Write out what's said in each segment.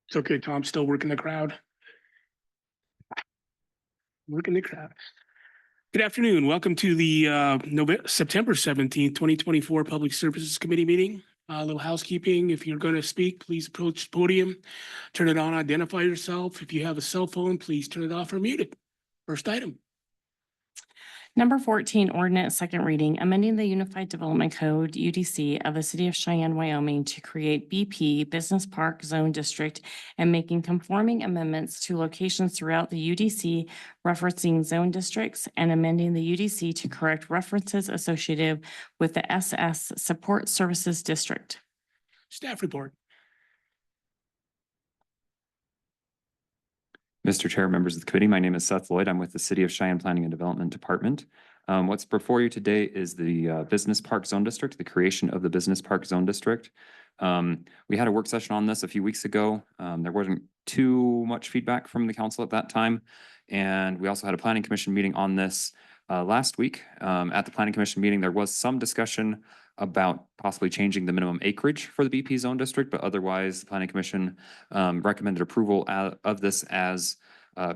It's okay, Tom, still working the crowd. Working the crowd. Good afternoon. Welcome to the September 17th, 2024 Public Services Committee meeting. A little housekeeping. If you're going to speak, please approach the podium, turn it on, identify yourself. If you have a cell phone, please turn it off or mute it. First item. Number 14, ordinance, second reading, amending the Unified Development Code, UDC, of the City of Cheyenne, Wyoming to create BP Business Park Zone District and making conforming amendments to locations throughout the UDC referencing zone districts and amending the UDC to correct references associated with the SS Support Services District. Staff report. Mr. Chair, members of the committee, my name is Seth Lloyd. I'm with the City of Cheyenne Planning and Development Department. What's before you today is the Business Park Zone District, the creation of the Business Park Zone District. We had a work session on this a few weeks ago. There wasn't too much feedback from the council at that time. And we also had a planning commission meeting on this last week. At the planning commission meeting, there was some discussion about possibly changing the minimum acreage for the BP zone district, but otherwise the planning commission recommended approval of this as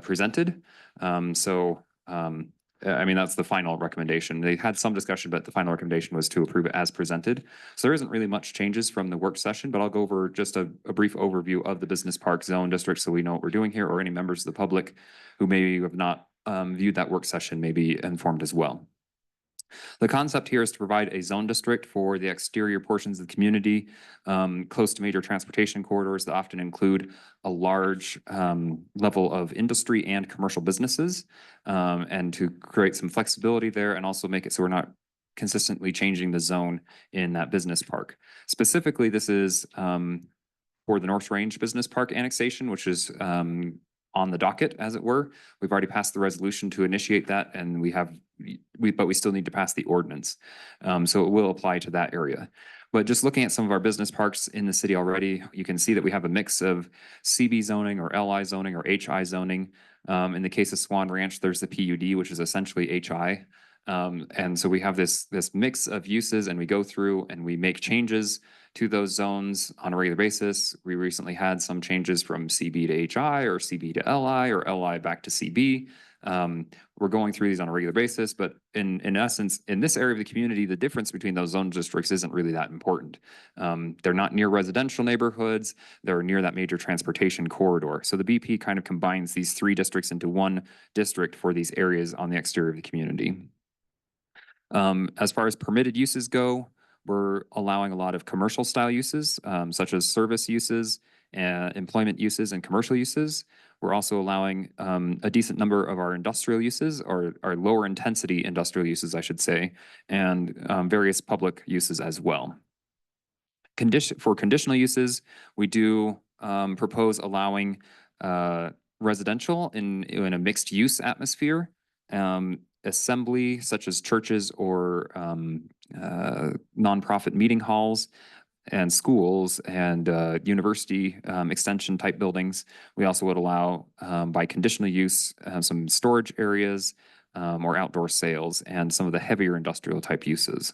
presented. I mean, that's the final recommendation. They had some discussion, but the final recommendation was to approve it as presented. So there isn't really much changes from the work session, but I'll go over just a brief overview of the business park zone district so we know what we're doing here, or any members of the public who maybe have not viewed that work session may be informed as well. The concept here is to provide a zone district for the exterior portions of the community, close to major transportation corridors that often include a large level of industry and commercial businesses, and to create some flexibility there and also make it so we're not consistently changing the zone in that business park. Specifically, this is for the North Range Business Park annexation, which is on the docket, as it were. We've already passed the resolution to initiate that, and but we still need to pass the ordinance. So it will apply to that area. But just looking at some of our business parks in the city already, you can see that we have a mix of CB zoning or LI zoning or HI zoning. In the case of Swan Ranch, there's the PUD, which is essentially HI. And so we have this mix of uses, and we go through and we make changes to those zones on a regular basis. We recently had some changes from CB to HI or CB to LI or LI back to CB. We're going through these on a regular basis, but in essence, in this area of the community, the difference between those zone districts isn't really that important. They're not near residential neighborhoods. They're near that major transportation corridor. So the BP kind of combines these three districts into one district for these areas on the exterior of the community. As far as permitted uses go, we're allowing a lot of commercial style uses, such as service uses, employment uses, and commercial uses. We're also allowing a decent number of our industrial uses, or our lower intensity industrial uses, I should say, and various public uses as well. For conditional uses, we do propose allowing residential in a mixed use atmosphere, assembly such as churches or nonprofit meeting halls and schools and university extension type buildings. We also would allow by conditional use some storage areas or outdoor sales and some of the heavier industrial type uses.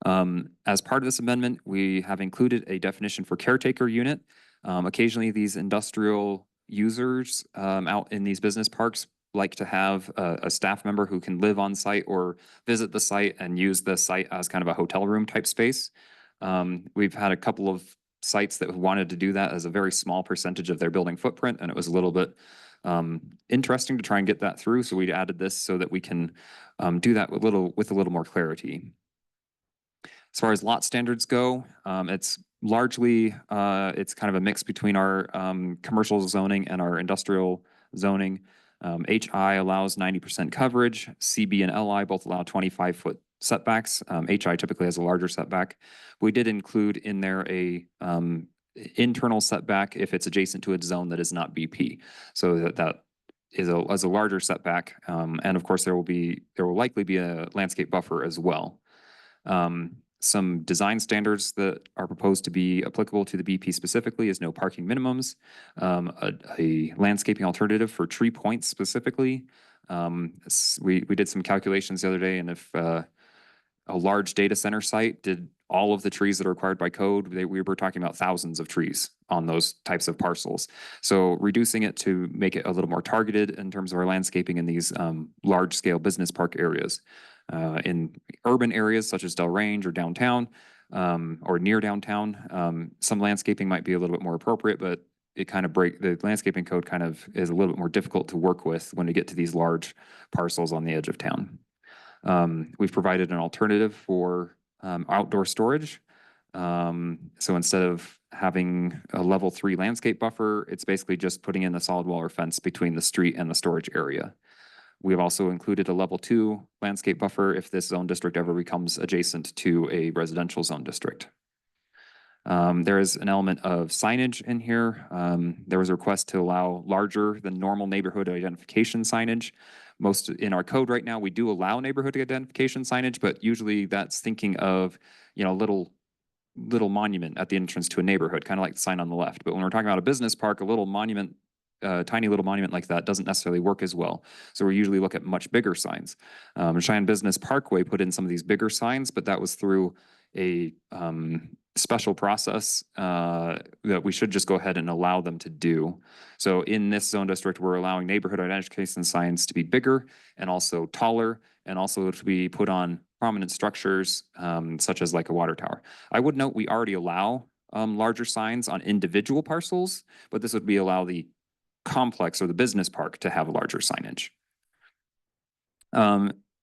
As part of this amendment, we have included a definition for caretaker unit. Occasionally these industrial users out in these business parks like to have a staff member who can live on site or visit the site and use the site as kind of a hotel room type space. We've had a couple of sites that wanted to do that as a very small percentage of their building footprint, and it was a little bit interesting to try and get that through. So we added this so that we can do that with a little more clarity. As far as lot standards go, it's largely it's kind of a mix between our commercial zoning and our industrial zoning. HI allows 90% coverage. CB and LI both allow 25-foot setbacks. HI typically has a larger setback. We did include in there a internal setback if it's adjacent to a zone that is not BP. So that is a larger setback. And of course, there will likely be a landscape buffer as well. Some design standards that are proposed to be applicable to the BP specifically is no parking minimums, a landscaping alternative for tree points specifically. We did some calculations the other day, and if a large data center site did all of the trees that are required by code. We were talking about thousands of trees on those types of parcels. So reducing it to make it a little more targeted in terms of our landscaping in these large scale business park areas. In urban areas such as Delrange or downtown, or near downtown, some landscaping might be a little bit more appropriate, but the landscaping code kind of is a little bit more difficult to work with when we get to these large parcels on the edge of town. We've provided an alternative for outdoor storage. So instead of having a level 3 landscape buffer, it's basically just putting in a solid wall or fence between the street and the storage area. We've also included a level 2 landscape buffer if this zone district ever becomes adjacent to a residential zone district. There is an element of signage in here. There was a request to allow larger than normal neighborhood identification signage. Most in our code right now, we do allow neighborhood identification signage, but usually that's thinking of, you know, little monument at the entrance to a neighborhood, kind of like the sign on the left. But when we're talking about a business park, a little monument, tiny little monument like that doesn't necessarily work as well. So we usually look at much bigger signs. Cheyenne Business Parkway put in some of these bigger signs, but that was through a special process that we should just go ahead and allow them to do. So in this zone district, we're allowing neighborhood identification signs to be bigger and also taller, and also to be put on prominent structures, such as like a water tower. I would note we already allow larger signs on individual parcels, but this would be allow the complex or the business park to have larger signage.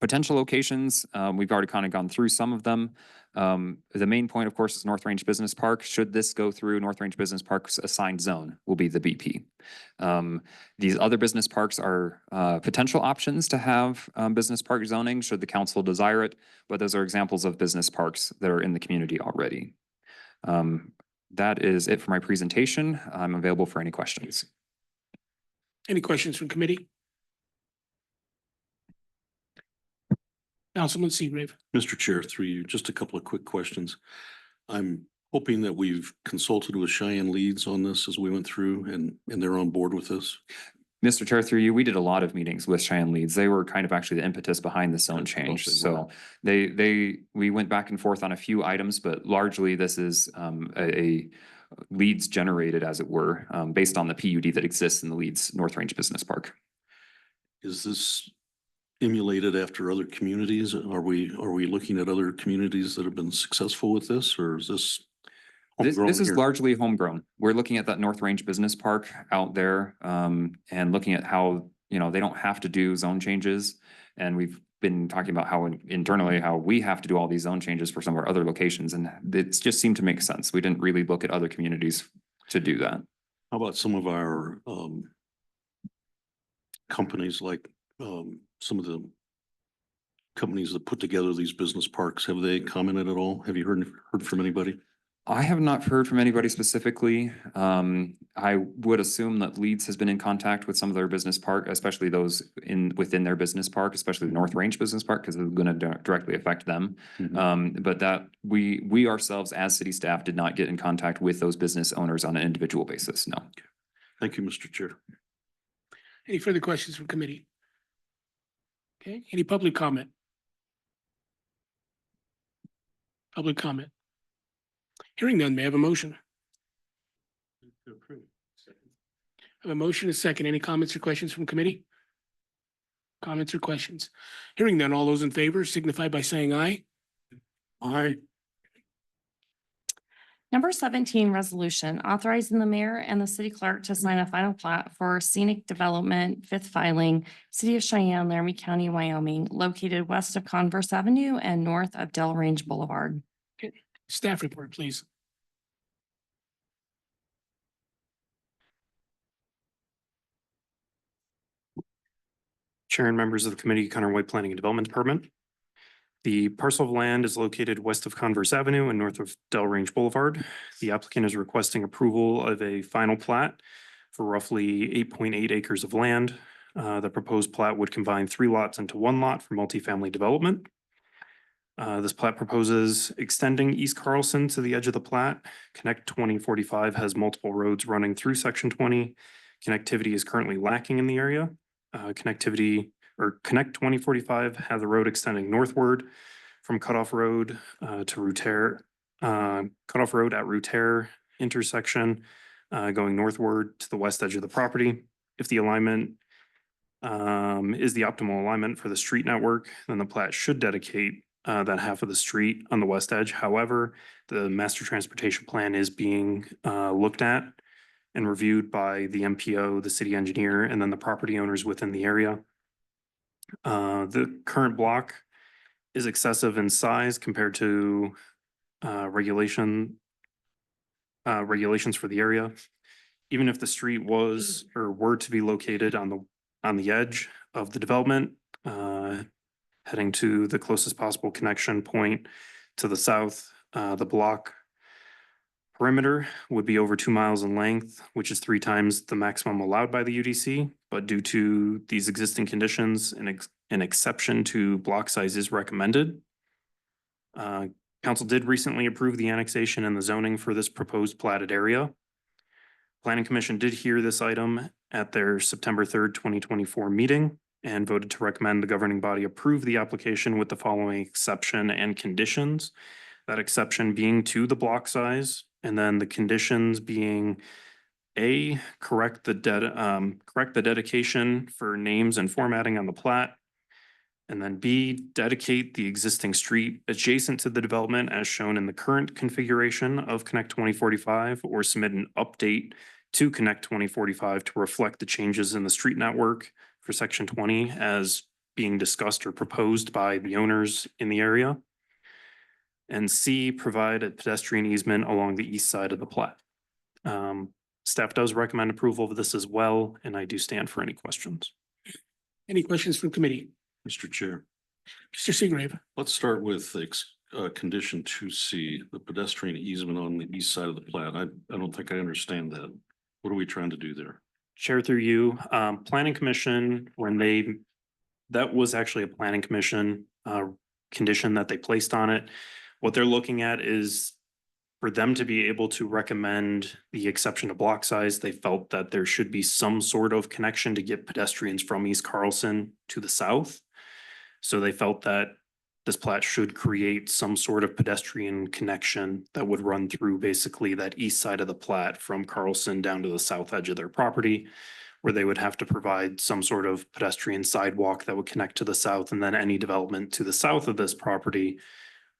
Potential locations, we've already kind of gone through some of them. The main point, of course, is North Range Business Park. Should this go through, North Range Business Park's assigned zone will be the BP. These other business parks are potential options to have business park zoning should the council desire it, but those are examples of business parks that are in the community already. That is it for my presentation. I'm available for any questions. Any questions from committee? Councilman Seagrave. Mr. Chair, through you, just a couple of quick questions. I'm hoping that we've consulted with Cheyenne Leads on this as we went through and they're on board with this. Mr. Chair, through you, we did a lot of meetings with Cheyenne Leads. They were kind of actually the impetus behind the zone change. So we went back and forth on a few items, but largely this is a leads generated, as it were, based on the PUD that exists in the Leads North Range Business Park. Is this emulated after other communities? Are we looking at other communities that have been successful with this, or is this? This is largely homegrown. We're looking at that North Range Business Park out there, and looking at how, you know, they don't have to do zone changes. And we've been talking about how internally, how we have to do all these zone changes for some of our other locations. And it just seemed to make sense. We didn't really look at other communities to do that. How about some of our companies, like some of the companies that put together these business parks? Have they commented at all? Have you heard from anybody? I have not heard from anybody specifically. I would assume that Leeds has been in contact with some of their business park, especially those within their business park, especially the North Range Business Park, because it's going to directly affect them. But that we ourselves as city staff did not get in contact with those business owners on an individual basis. No. Thank you, Mr. Chair. Any further questions from committee? Okay, any public comment? Public comment. Hearing none, may I have a motion? I have a motion, a second. Any comments or questions from committee? Comments or questions? Hearing none, all those in favor signify by saying aye. Aye. Number 17, resolution authorizing the mayor and the city clerk to sign a final plat for scenic development, fifth filing, City of Cheyenne, Laramie County, Wyoming, located west of Converse Avenue and north of Delrange Boulevard. Staff report, please. Chair and members of the committee, Connor White, Planning and Development Department. The parcel of land is located west of Converse Avenue and north of Delrange Boulevard. The applicant is requesting approval of a final plat for roughly 8.8 acres of land. The proposed plat would combine 3 lots into 1 lot for multifamily development. This plat proposes extending East Carlson to the edge of the plat. Connect 2045 has multiple roads running through section 20. Connectivity is currently lacking in the area. Connect 2045 has the road extending northward from Cutoff Road to Routier cutoff road at Rutare intersection, going northward to the west edge of the property. If the alignment is the optimal alignment for the street network, then the plat should dedicate that half of the street on the west edge. However, the master transportation plan is being looked at and reviewed by the MPO, the city engineer, and then the property owners within the area. The current block is excessive in size compared to regulations for the area. Even if the street was or were to be located on the edge of the development, heading to the closest possible connection point to the south, the block perimeter would be over 2 miles in length, which is 3 times the maximum allowed by the UDC. But due to these existing conditions, an exception to block size is recommended. Council did recently approve the annexation and the zoning for this proposed platted area. Planning Commission did hear this item at their September 3rd, 2024 meeting and voted to recommend the governing body approve the application with the following exception and conditions. That exception being to the block size, and then the conditions being A, correct the dedication for names and formatting on the plat. And then B, dedicate the existing street adjacent to the development as shown in the current configuration of Connect 2045, or submit an update to Connect 2045 to reflect the changes in the street network for section 20 as being discussed or proposed by the owners in the area. And C, provide a pedestrian easement along the east side of the plat. Staff does recommend approval of this as well, and I do stand for any questions. Any questions from committee? Mr. Chair, Mr. Seagrave? let's start with condition 2C, the pedestrian easement on the east side of the plat. I don't think I understand that. What are we trying to do there? Chair through you, Planning Commission, that was actually a Planning Commission condition that they placed on it. What they're looking at is for them to be able to recommend the exception to block size. They felt that there should be some sort of connection to get pedestrians from East Carlson to the south. So they felt that this plat should create some sort of pedestrian connection that would run through basically that east side of the plat from Carlson down to the south edge of their property, where they would have to provide some sort of pedestrian sidewalk that would connect to the south, and then any development to the south of this property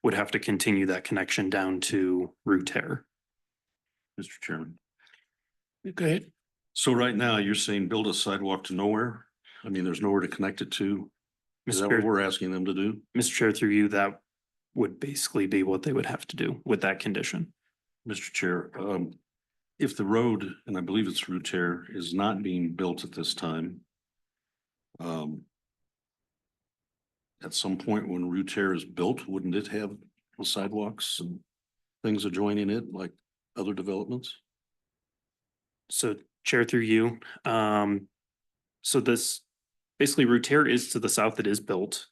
would have to continue that connection down to Rutare. Mr. Chairman. Go ahead. So right now you're saying build a sidewalk to nowhere? I mean, there's nowhere to connect it to? Is that what we're asking them to do? Mr. Chair, through you, that would basically be what they would have to do with that condition. Mr. Chair, if the road, and I believe it's Rutare, is not being built at this time, at some point when Rutare is built, wouldn't it have sidewalks and things adjoining it like other developments? So Chair, through you, so this, basically Rutare is to the south, it is built.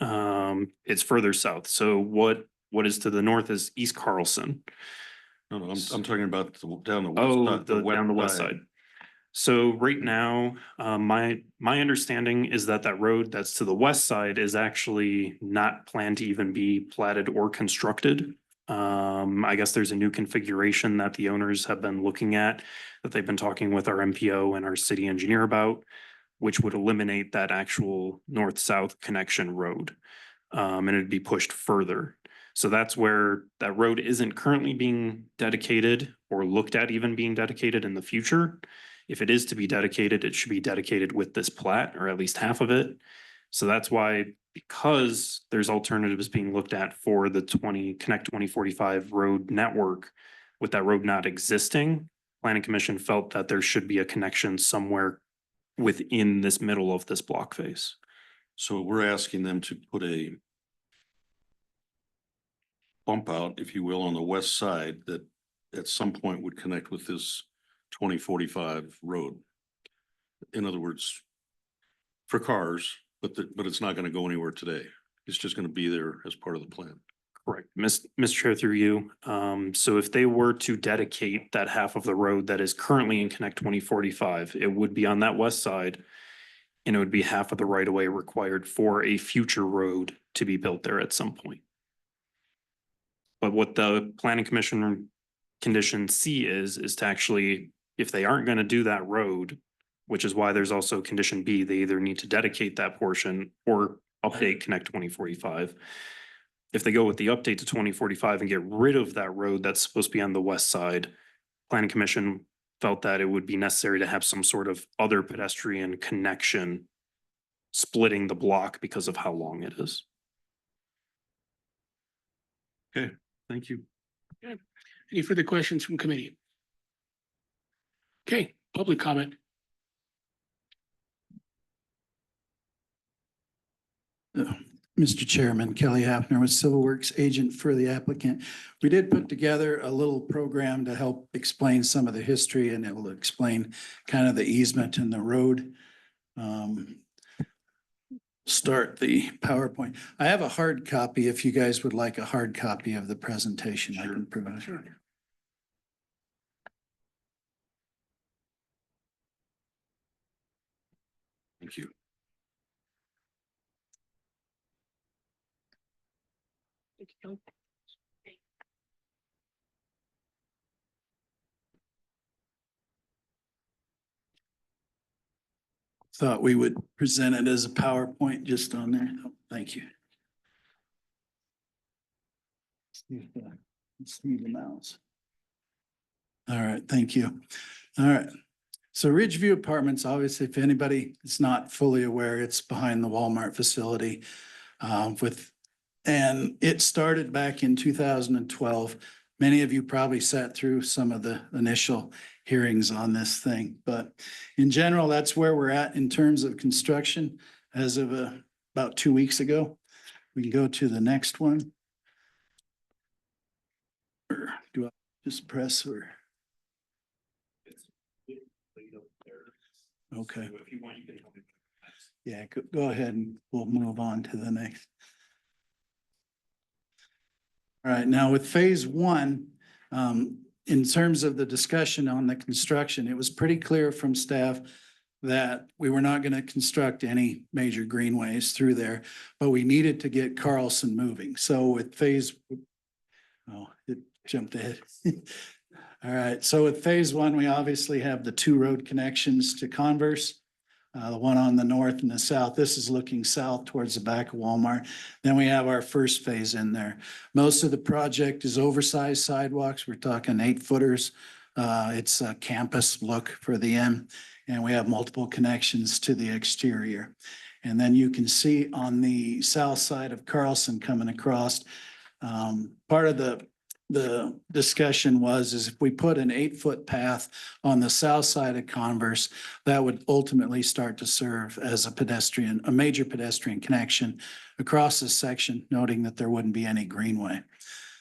It's further south. So what is to the north is East Carlson. No, I'm talking about down the west. Oh, down the west side. So right now, my understanding is that road that's to the west side is actually not planned to even be platted or constructed. I guess there's a new configuration that the owners have been looking at, that they've been talking with our MPO and our city engineer about, which would eliminate that actual north-south connection road. And it'd be pushed further. So that's where that road isn't currently being dedicated or looked at even being dedicated in the future. If it is to be dedicated, it should be dedicated with this plat, or at least half of it. So that's why, because there's alternatives being looked at for the Connect 2045 road network, with that road not existing, Planning Commission felt that there should be a connection somewhere within this middle of this block face. So we're asking them to put a bump out, if you will, on the west side that at some point would connect with this 2045 road. In other words, for cars, but it's not going to go anywhere today. It's just going to be there as part of the plan. Correct. Mr. Chair, through you. So if they were to dedicate that half of the road that is currently in Connect 2045, it would be on that west side, and it would be half of the right of way required for a future road to be built there at some point. But what the planning commission condition C is to actually, if they aren't gonna do that road, which is why there's also condition B, they either need to dedicate that portion or update Connect 2045. If they go with the update to 2045 and get rid of that road that's supposed to be on the west side, planning commission felt that it would be necessary to have some sort of other pedestrian connection splitting the block because of how long it is. Thank you. Any further questions from committee? Okay, public comment. Mr. Chairman, Kelly Hafner with Civil Works agent for the applicant. We did put together a little program to help explain some of the history, and it will explain kind of the easement and the road. Start the PowerPoint. I have a hard copy if you guys would like a hard copy of the presentation. I can provide. Sure. Thank you. Thought we would present it as a PowerPoint just on there. Oh, thank you. Let's see the mouse. All right, thank you. All right. So Ridgeview Apartments, obviously, if anybody is not fully aware, it's behind the Walmart facility. And it started back in 2012. Many of you probably sat through some of the initial hearings on this thing, but in general, that's where we're at in terms of construction as of about 2 weeks ago. We can go to the next one. Or do I just press or? Okay. Yeah, go ahead and we'll move on to the next. All right, now with phase one, in terms of the discussion on the construction, it was pretty clear from staff that we were not going to construct any major greenways through there, but we needed to get Carlson moving. So with phase, oh, it jumped ahead. All right, so with phase one, we obviously have the two road connections to Converse. The one on the north and the south. This is looking south towards the back of Walmart. Then we have our first phase in there. Most of the project is oversized sidewalks. We're talking 8-footers. It's a campus look for the end. And we have multiple connections to the exterior. And then you can see on the south side of Carlson coming across, part of the discussion is if we put an 8-foot path on the south side of Converse, that would ultimately start to serve as a major pedestrian connection across this section, noting that there wouldn't be any greenway.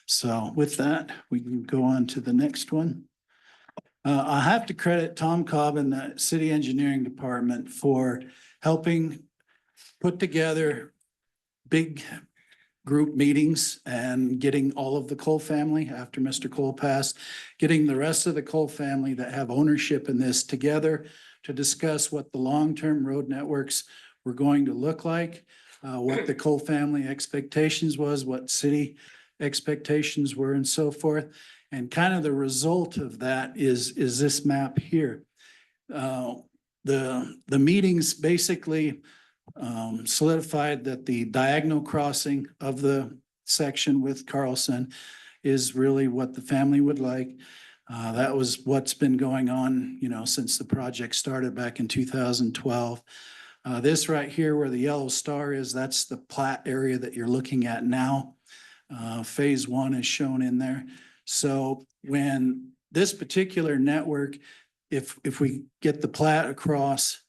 So with that, we can go on to the next one. I have to credit Tom Cobb and the city engineering department for helping put together big group meetings and getting all of the Cole family after Mr. Cole passed, getting the rest of the Cole family that have ownership in this together to discuss what the long-term road networks were going to look like, what the Cole family expectations was, what city expectations were and so forth. And kind of the result of that is this map here. The meetings basically solidified that the diagonal crossing of the section with Carlson is really what the family would like. That was what's been going on, since the project started back in 2012. This right here where the yellow star is, that's the plat area that you're looking at now. Phase one is shown in there. So when this particular network, if we get the plat across,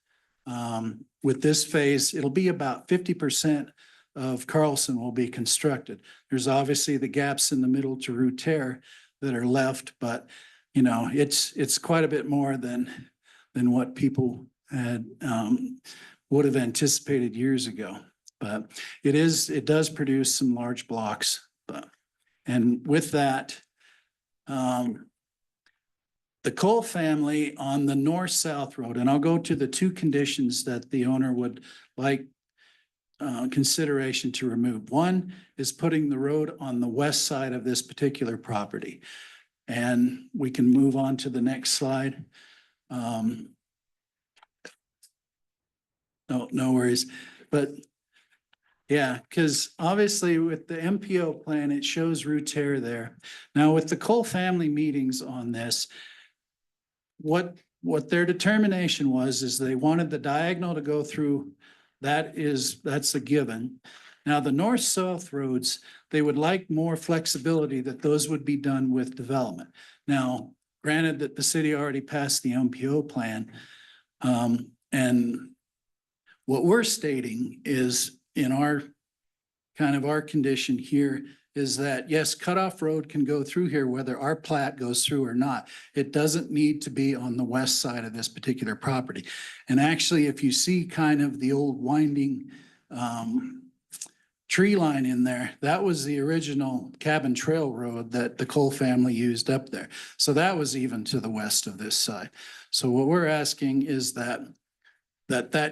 with this phase, it'll be about 50% of Carlson will be constructed. There's obviously the gaps in the middle to Rue Terre that are left, but it's quite a bit more than what people had would have anticipated years ago. But it does produce some large blocks. And with that, the Cole family on the north-south road, and I'll go to the two conditions that the owner would like consideration to remove. One is putting the road on the west side of this particular property. And we can move on to the next slide. No worries, but yeah, because obviously with the MPO plan, it shows route tear there. Now with the Cole family meetings on this, what their determination was is they wanted the diagonal to go through. That's a given. Now, the north-south roads, they would like more flexibility that those would be done with development. Now, granted that the city already passed the MPO plan, and what we're stating is in our condition here is that, yes, cutoff road can go through here, whether our plat goes through or not. It doesn't need to be on the west side of this particular property. And actually, if you see kind of the old winding tree line in there, that was the original Cabin Trail Road that the Cole family used up there. So that was even to the west of this side. So what we're asking is that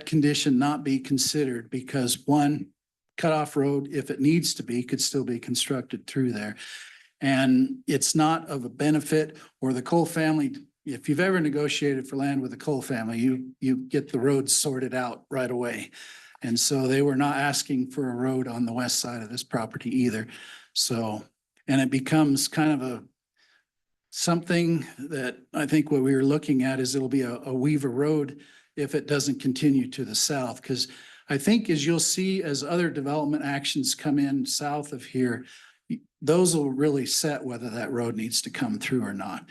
condition not be considered because one, cutoff road, if it needs to be, could still be constructed through there. And it's not of a benefit or the Cole family. If you've ever negotiated for land with the Cole family, you get the roads sorted out right away. And so they were not asking for a road on the west side of this property either. So, and it becomes kind of something that I think what we were looking at is it'll be a Weaver Road if it doesn't continue to the south. Because I think as you'll see, as other development actions come in south of here, those will really set whether that road needs to come through or not.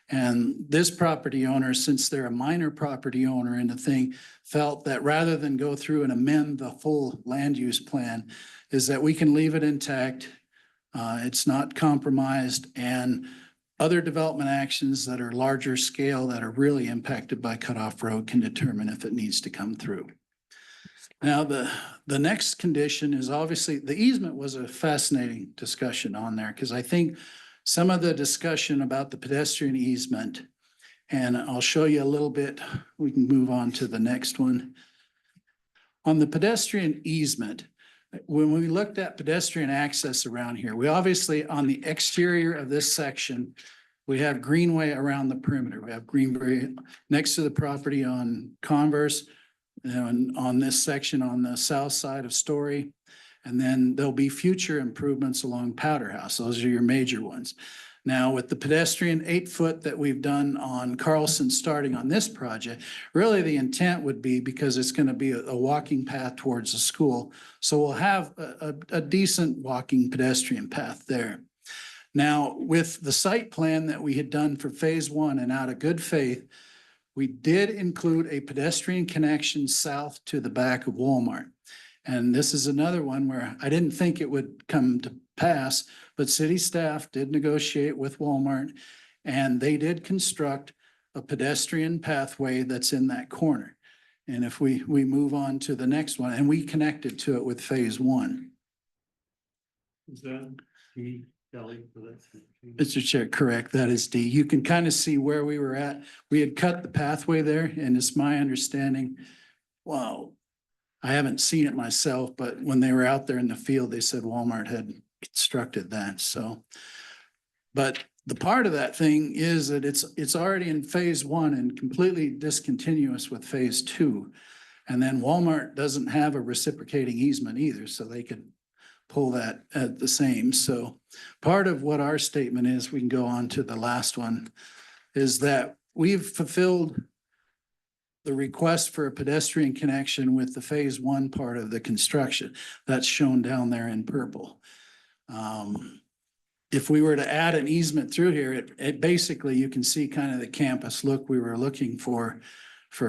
And this property owner, since they're a minor property owner in the thing, felt that rather than go through and amend the full land use plan, is that we can leave it intact. It's not compromised, and other development actions that are larger scale that are really impacted by cutoff road can determine if it needs to come through. Now, the next condition is obviously the easement was a fascinating discussion on there because I think some of the discussion about the pedestrian easement, and I'll show you a little bit. We can move on to the next one. On the pedestrian easement, when we looked at pedestrian access around here, we obviously on the exterior of this section, we have greenway around the perimeter. We have greenway next to the property on Converse. And on this section on the south side of Story. And then there'll be future improvements along Powder House. Those are your major ones. Now with the pedestrian 8-foot that we've done on Carlson starting on this project, really the intent would be because it's going to be a walking path towards the school. So we'll have a decent walking pedestrian path there. Now with the site plan that we had done for phase 1 and out of good faith, we did include a pedestrian connection south to the back of Walmart. And this is another one where I didn't think it would come to pass, but city staff did negotiate with Walmart and they did construct a pedestrian pathway that's in that corner. And if we move on to the next one, and we connected to it with phase 1. Is that the Kelly for that? Mr. Chair, correct. That is D. You can kind of see where we were at. We had cut the pathway there, and it's my understanding. Wow. I haven't seen it myself, but when they were out there in the field, they said Walmart had constructed that. So, but the part of that thing is that it's already in phase 1 and completely discontinuous with phase 2. And then Walmart doesn't have a reciprocating easement either, so they could pull that at the same. So part of what our statement is, we can go on to the last one, is that we've fulfilled the request for a pedestrian connection with the phase 1 part of the construction. That's shown down there in purple. If we were to add an easement through here, it basically, you can see kind of the campus look we were looking for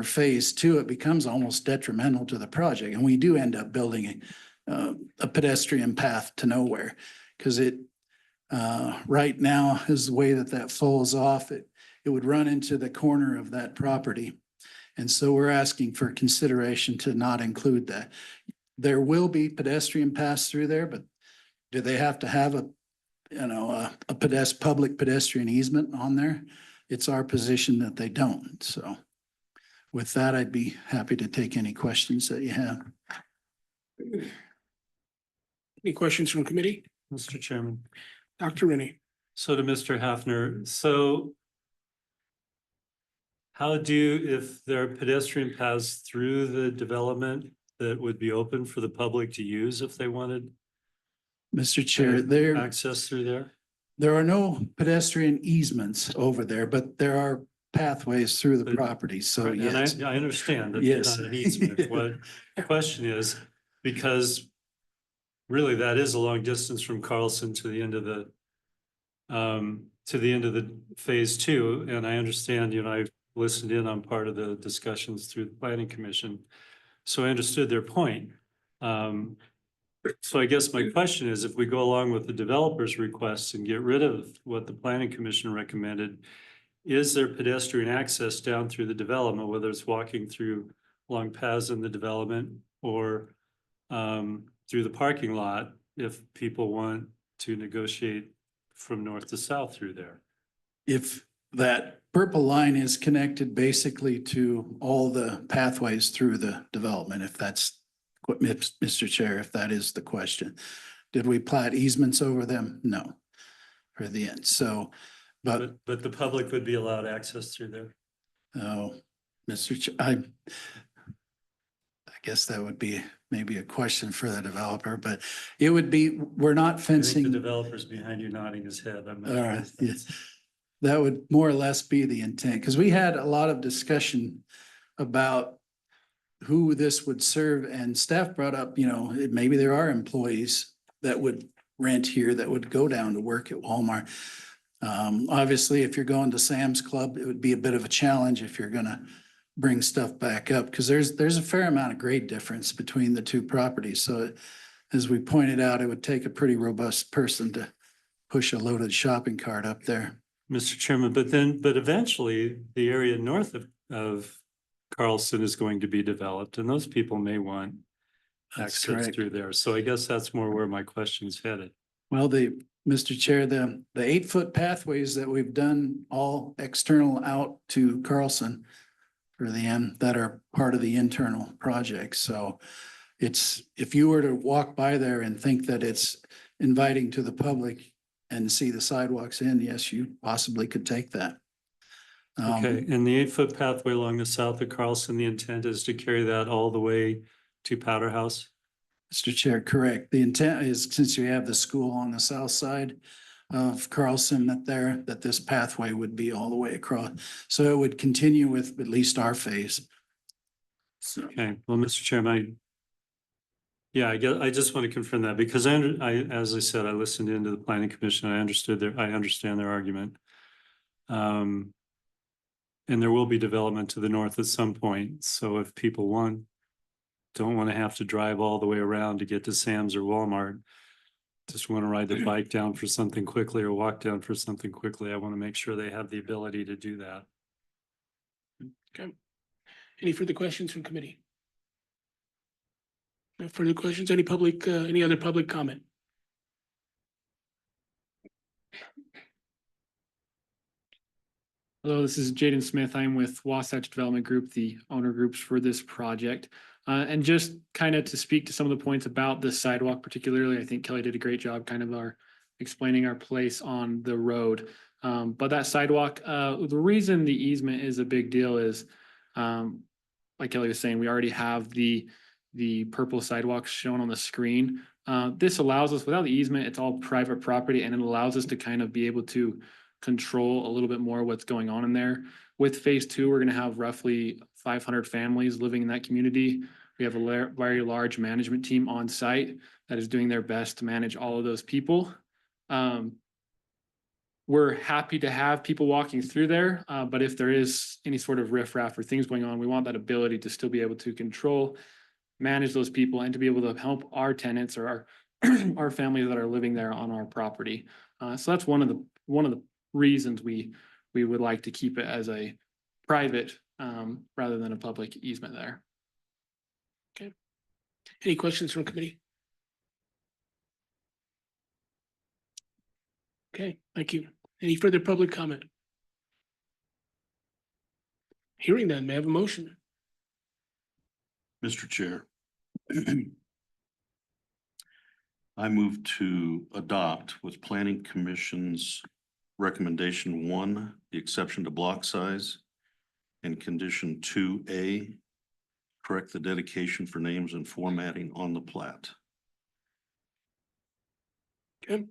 phase 2. It becomes almost detrimental to the project. And we do end up building a pedestrian path to nowhere because it right now is the way that falls off. It would run into the corner of that property. And so we're asking for consideration to not include that. There will be pedestrian paths through there, but do they have to have a public pedestrian easement on there? It's our position that they don't. So with that, I'd be happy to take any questions that you have. Any questions from committee? Mr. Chairman. Dr. Rennie? So to Mr. Hafner, so how do, if there are pedestrian paths through the development that would be open for the public to use if they wanted Mr. Chair, access through there? there are no pedestrian easements over there, but there are pathways through the But- property, so Right, and yes. I understand that there's Yes. not an easement. What the question is, because really that is a long distance from Carlson to the end of the phase two, and I understand, I've listened in on part of the discussions through the planning commission. So I understood their point. So I guess my question is, if we go along with the developer's requests and get rid of what the planning commission recommended, is there pedestrian access down through the development, whether it's walking through long paths in the development or through the parking lot, if people want to negotiate from north to south through there? If that purple line is connected basically to all the pathways through the development, if that's what, Mr. Chair, if that is the question. Did we plat easements over them? No. For the end, so, but, But the public would be allowed access through there. oh, Mr. I guess that would be maybe a question for the developer, but it would be, we're not I think fencing. the developer's behind you nodding his head. I'm not All sure right, if that's- yes. That would more or less be the intent, because we had a lot of discussion about who this would serve, and staff brought up, maybe there are employees that would rent here that would go down to work at Walmart. Obviously, if you're going to Sam's Club, it would be a bit of a challenge if you're gonna bring stuff back up, because there's a fair amount of grade difference between the two properties. So as we pointed out, it would take a pretty robust person to push a loaded shopping cart up there. Mr. Chairman, but eventually the area north of Carlson is going to be developed and those people may want That's access correct. through there. So I guess that's more where my question's headed. Well, Mr. Chair, the 8-foot pathways that we've done all external out to Carlson for the end that are part of the internal project. So it's, if you were to walk by there and think that it's inviting to the public and see the sidewalks in, yes, you possibly could take that. Okay, and the 8-foot pathway along the south of Carlson, the intent is to carry that all the way to Powder House? Mr. Chair, correct. The intent is, since you have the school on the south side of Carlson, that this pathway would be all the way across. So it would continue with at least our phase. So, Okay, well, Mr. Chairman, I guess, I just want to confirm that because as I said, I listened into the planning commission. I understand their argument. And there will be development to the north at some point. So if people don't want to have to drive all the way around to get to Sam's or Walmart, just want to ride the bike down for something quickly or walk down for something quickly, I want to make sure they have the ability to do that. Okay. Any further questions from committee? No further questions? Any other public comment? Hello, this is Jaden Smith. I'm with Wasatch Development Group, the owner groups for this project. And just kind of to speak to some of the points about this sidewalk particularly, I think Kelly did a great job kind of explaining our place on the road. But that sidewalk, the reason the easement is a big deal is, like Kelly was saying, we already have the purple sidewalks shown on the screen. This allows us, without the easement, it's all private property, and it allows us to kind of be able to control a little bit more what's going on in there. With phase 2, we're going to have roughly 500 families living in that community. We have a very large management team on site that is doing their best to manage all of those people. We're happy to have people walking through there, but if there is any sort of riffraff or things going on, we want that ability to still be able to control, manage those people, and to be able to help our tenants or our families that are living there on our property. So that's one of the reasons we would like to keep it as a private rather than a public easement there. Okay. Any questions from committee? Okay, thank you. Any further public comment? Hearing none, may I have a motion? Mr. Chair. I move to adopt with Planning Commission's recommendation 1, the exception to block size, and condition 2A, correct the dedication for names and formatting on the plat. Okay.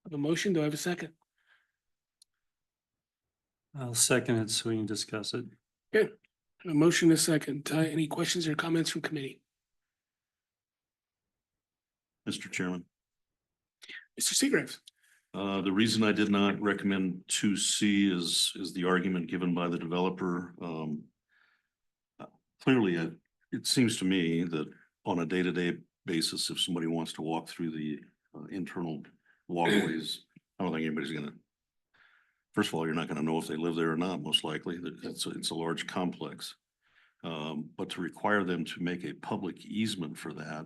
Have a motion. Do I have a second? I'll second it so we can discuss it. A motion, a second. Any questions or comments from committee? Mr. Chairman, Mr. Seagraves? the reason I did not recommend 2C is the argument given by the developer. Clearly, it seems to me that on a day-to-day basis, if somebody wants to walk through the internal walkways, I don't think anybody's gonna. First of all, you're not gonna know if they live there or not, most likely. It's a large complex. But to require them to make a public easement for that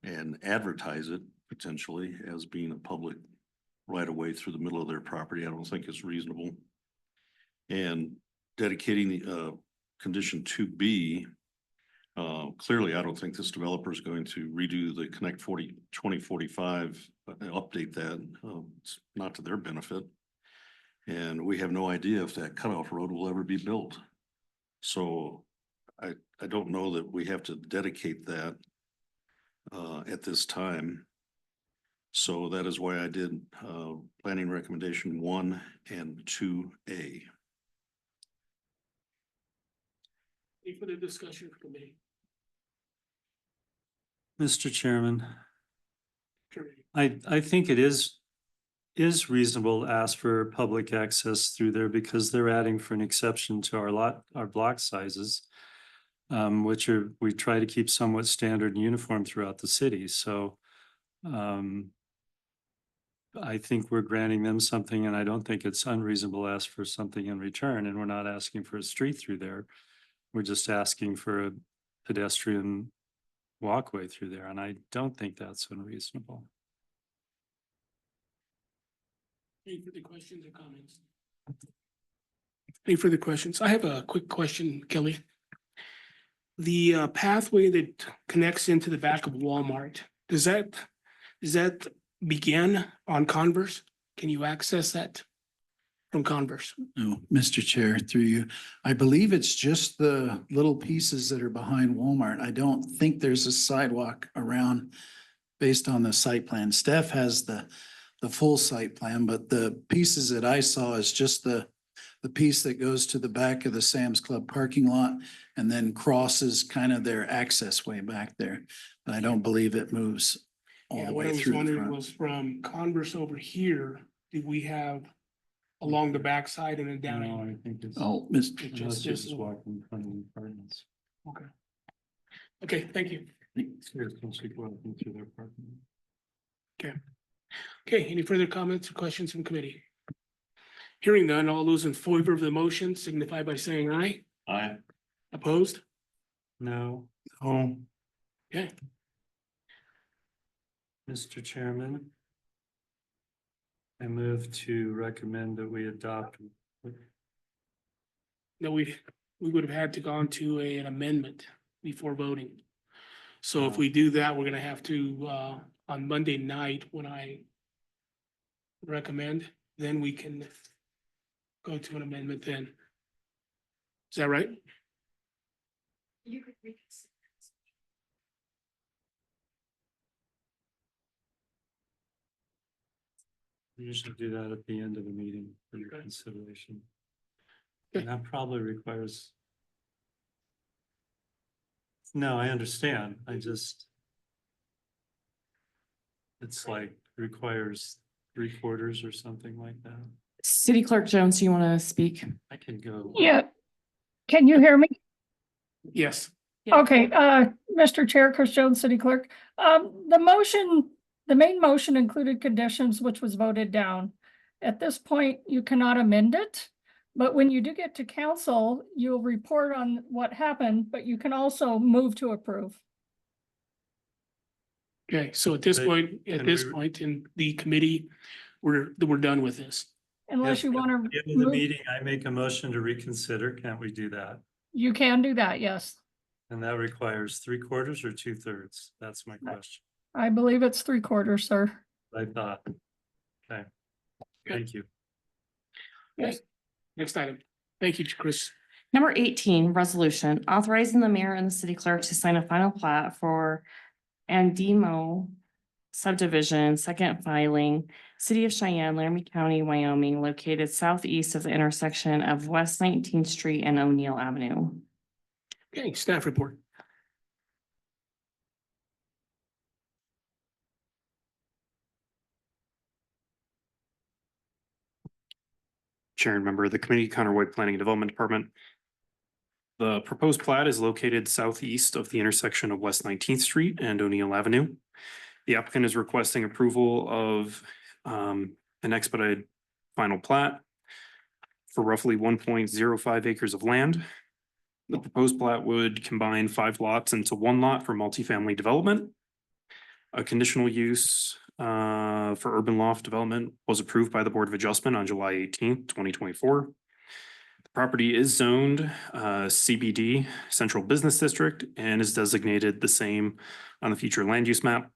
and advertise it potentially as being a public right of way through the middle of their property, I don't think is reasonable. And dedicating the condition 2B, clearly, I don't think this developer is going to redo the Connect 2045, update that. It's not to their benefit. And we have no idea if that cutoff road will ever be built. So I don't know that we have to dedicate that at this time. So that is why I did planning recommendation 1 and 2A. Any further discussion for committee? Mr. Chairman, Sure. I think it is reasonable to ask for public access through there because they're adding for an exception to our block sizes. Which we try to keep somewhat standard and uniform throughout the city, so. I think we're granting them something and I don't think it's unreasonable to ask for something in return, and we're not asking for a street through there. We're just asking for a pedestrian walkway through there, and I don't think that's unreasonable. Any further questions or comments? Any further questions? I have a quick question, Kelly. The pathway that connects into the back of Walmart, does that begin on Converse? Can you access that from Converse? No, Mr. Chair, through you. I believe it's just the little pieces that are behind Walmart. I don't think there's a sidewalk around based on the site plan. Steph has the full site plan, but the pieces that I saw is just the piece that goes to the back of the Sam's Club parking lot and then crosses kind of their access way back there. But I don't believe it moves all Yeah, the what I way was through the wondering front. was from Converse over here, do we have along the backside and then down? No, in? I think it's. Oh, It's Unless just you're this. just walking in front of the apartments. Okay. Okay, thank you. Here's once you go out into their parking. Okay, any further comments or questions from committee? Hearing none, all those in favor of the motion signify by saying aye. Aye. Opposed? No, Oh, Okay, Mr. Chairman. I move to recommend that we adopt. no, we would have had to gone to an amendment before voting. So if we do that, we're gonna have to, on Monday night, when I recommend, then we can go to an amendment then. Is that right? You could reconsider. We usually do that at the end of the meeting for your Okay. consideration. Okay. And that probably requires. No, I understand. I just. It's like requires 3/4 or something like that. City Clerk Jones, do you want to speak? I can go. Yeah. Can you hear me? Yes. Yeah. Okay, Mr. Chair, Chris Jones, City Clerk. The main motion included conditions which was voted down. At this point, you cannot amend it. But when you do get to council, you'll report on what happened, but you can also move to approve. Okay, so at this But point, can we- in the committee, we're done with this. Unless Yes, you at want the to end of the move, meeting, I make a motion to reconsider. Can't we do that? you can do that, yes. And that requires 3/4 or 2/3? That's my question. I believe it's 3/4, sir. I thought. Okay. Thank you. Yes. Next item. Thank you, Chris. Number 18, resolution authorizing the mayor and the city clerk to sign a final plat for Andemo subdivision, second filing, City of Cheyenne, Laramie County, Wyoming, located southeast of the intersection of West 19th Street and O'Neill Avenue. Okay, staff report. Chair and member of the committee, Connor White, Planning and Development Department. The proposed plat is located southeast of the intersection of West 19th Street and O'Neill Avenue. The applicant is requesting approval of an expedited final plat for roughly 1.05 acres of land. The proposed plat would combine 5 lots into 1 lot for multifamily development. A conditional use for urban loft development was approved by the Board of Adjustment on July 18th, 2024. The property is zoned CBD, Central Business District, and is designated the same on the future land use map.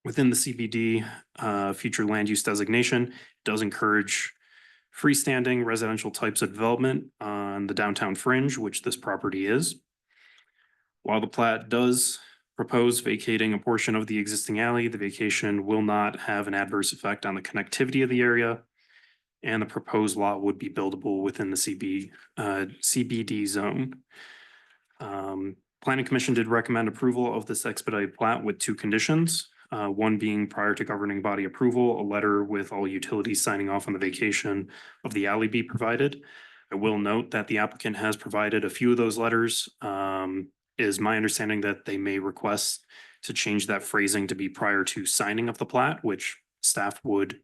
Within the CBD future land use designation, does encourage freestanding residential types of development on the downtown fringe, which this property is. While the plat does propose vacating a portion of the existing alley, the vacation will not have an adverse effect on the connectivity of the area. And the proposed lot would be buildable within the CBD zone. Planning Commission did recommend approval of this expedited plat with 2 conditions. One being prior to governing body approval, a letter with all utilities signing off on the vacation of the alley be provided. I will note that the applicant has provided a few of those letters. It is my understanding that they may request to change that phrasing to be prior to signing of the plat, which staff would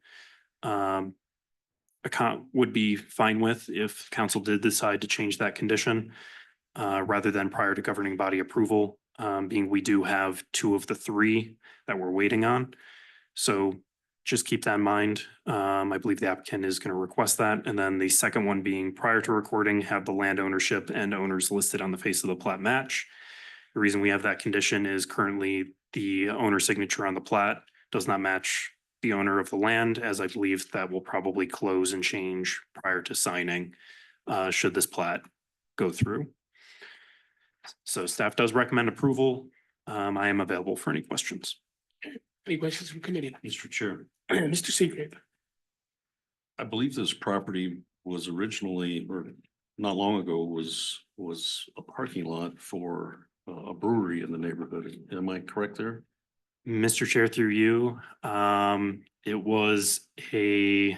be fine with if council did decide to change that condition rather than prior to governing body approval, being we do have 2 of the 3 that we're waiting on. So just keep that in mind. I believe the applicant is going to request that. And then the second one being prior to recording, have the land ownership and owners listed on the face of the plat match. The reason we have that condition is currently the owner signature on the plat does not match the owner of the land, as I believe that will probably close and change prior to signing, should this plat go through. So staff does recommend approval. I am available for any questions. Any questions from committee? Mr. Chair, Mr. Seagrave. I believe this property was originally, or not long ago, was a parking lot for a brewery in the neighborhood. Am I correct there? Mr. Chair, through you, it was a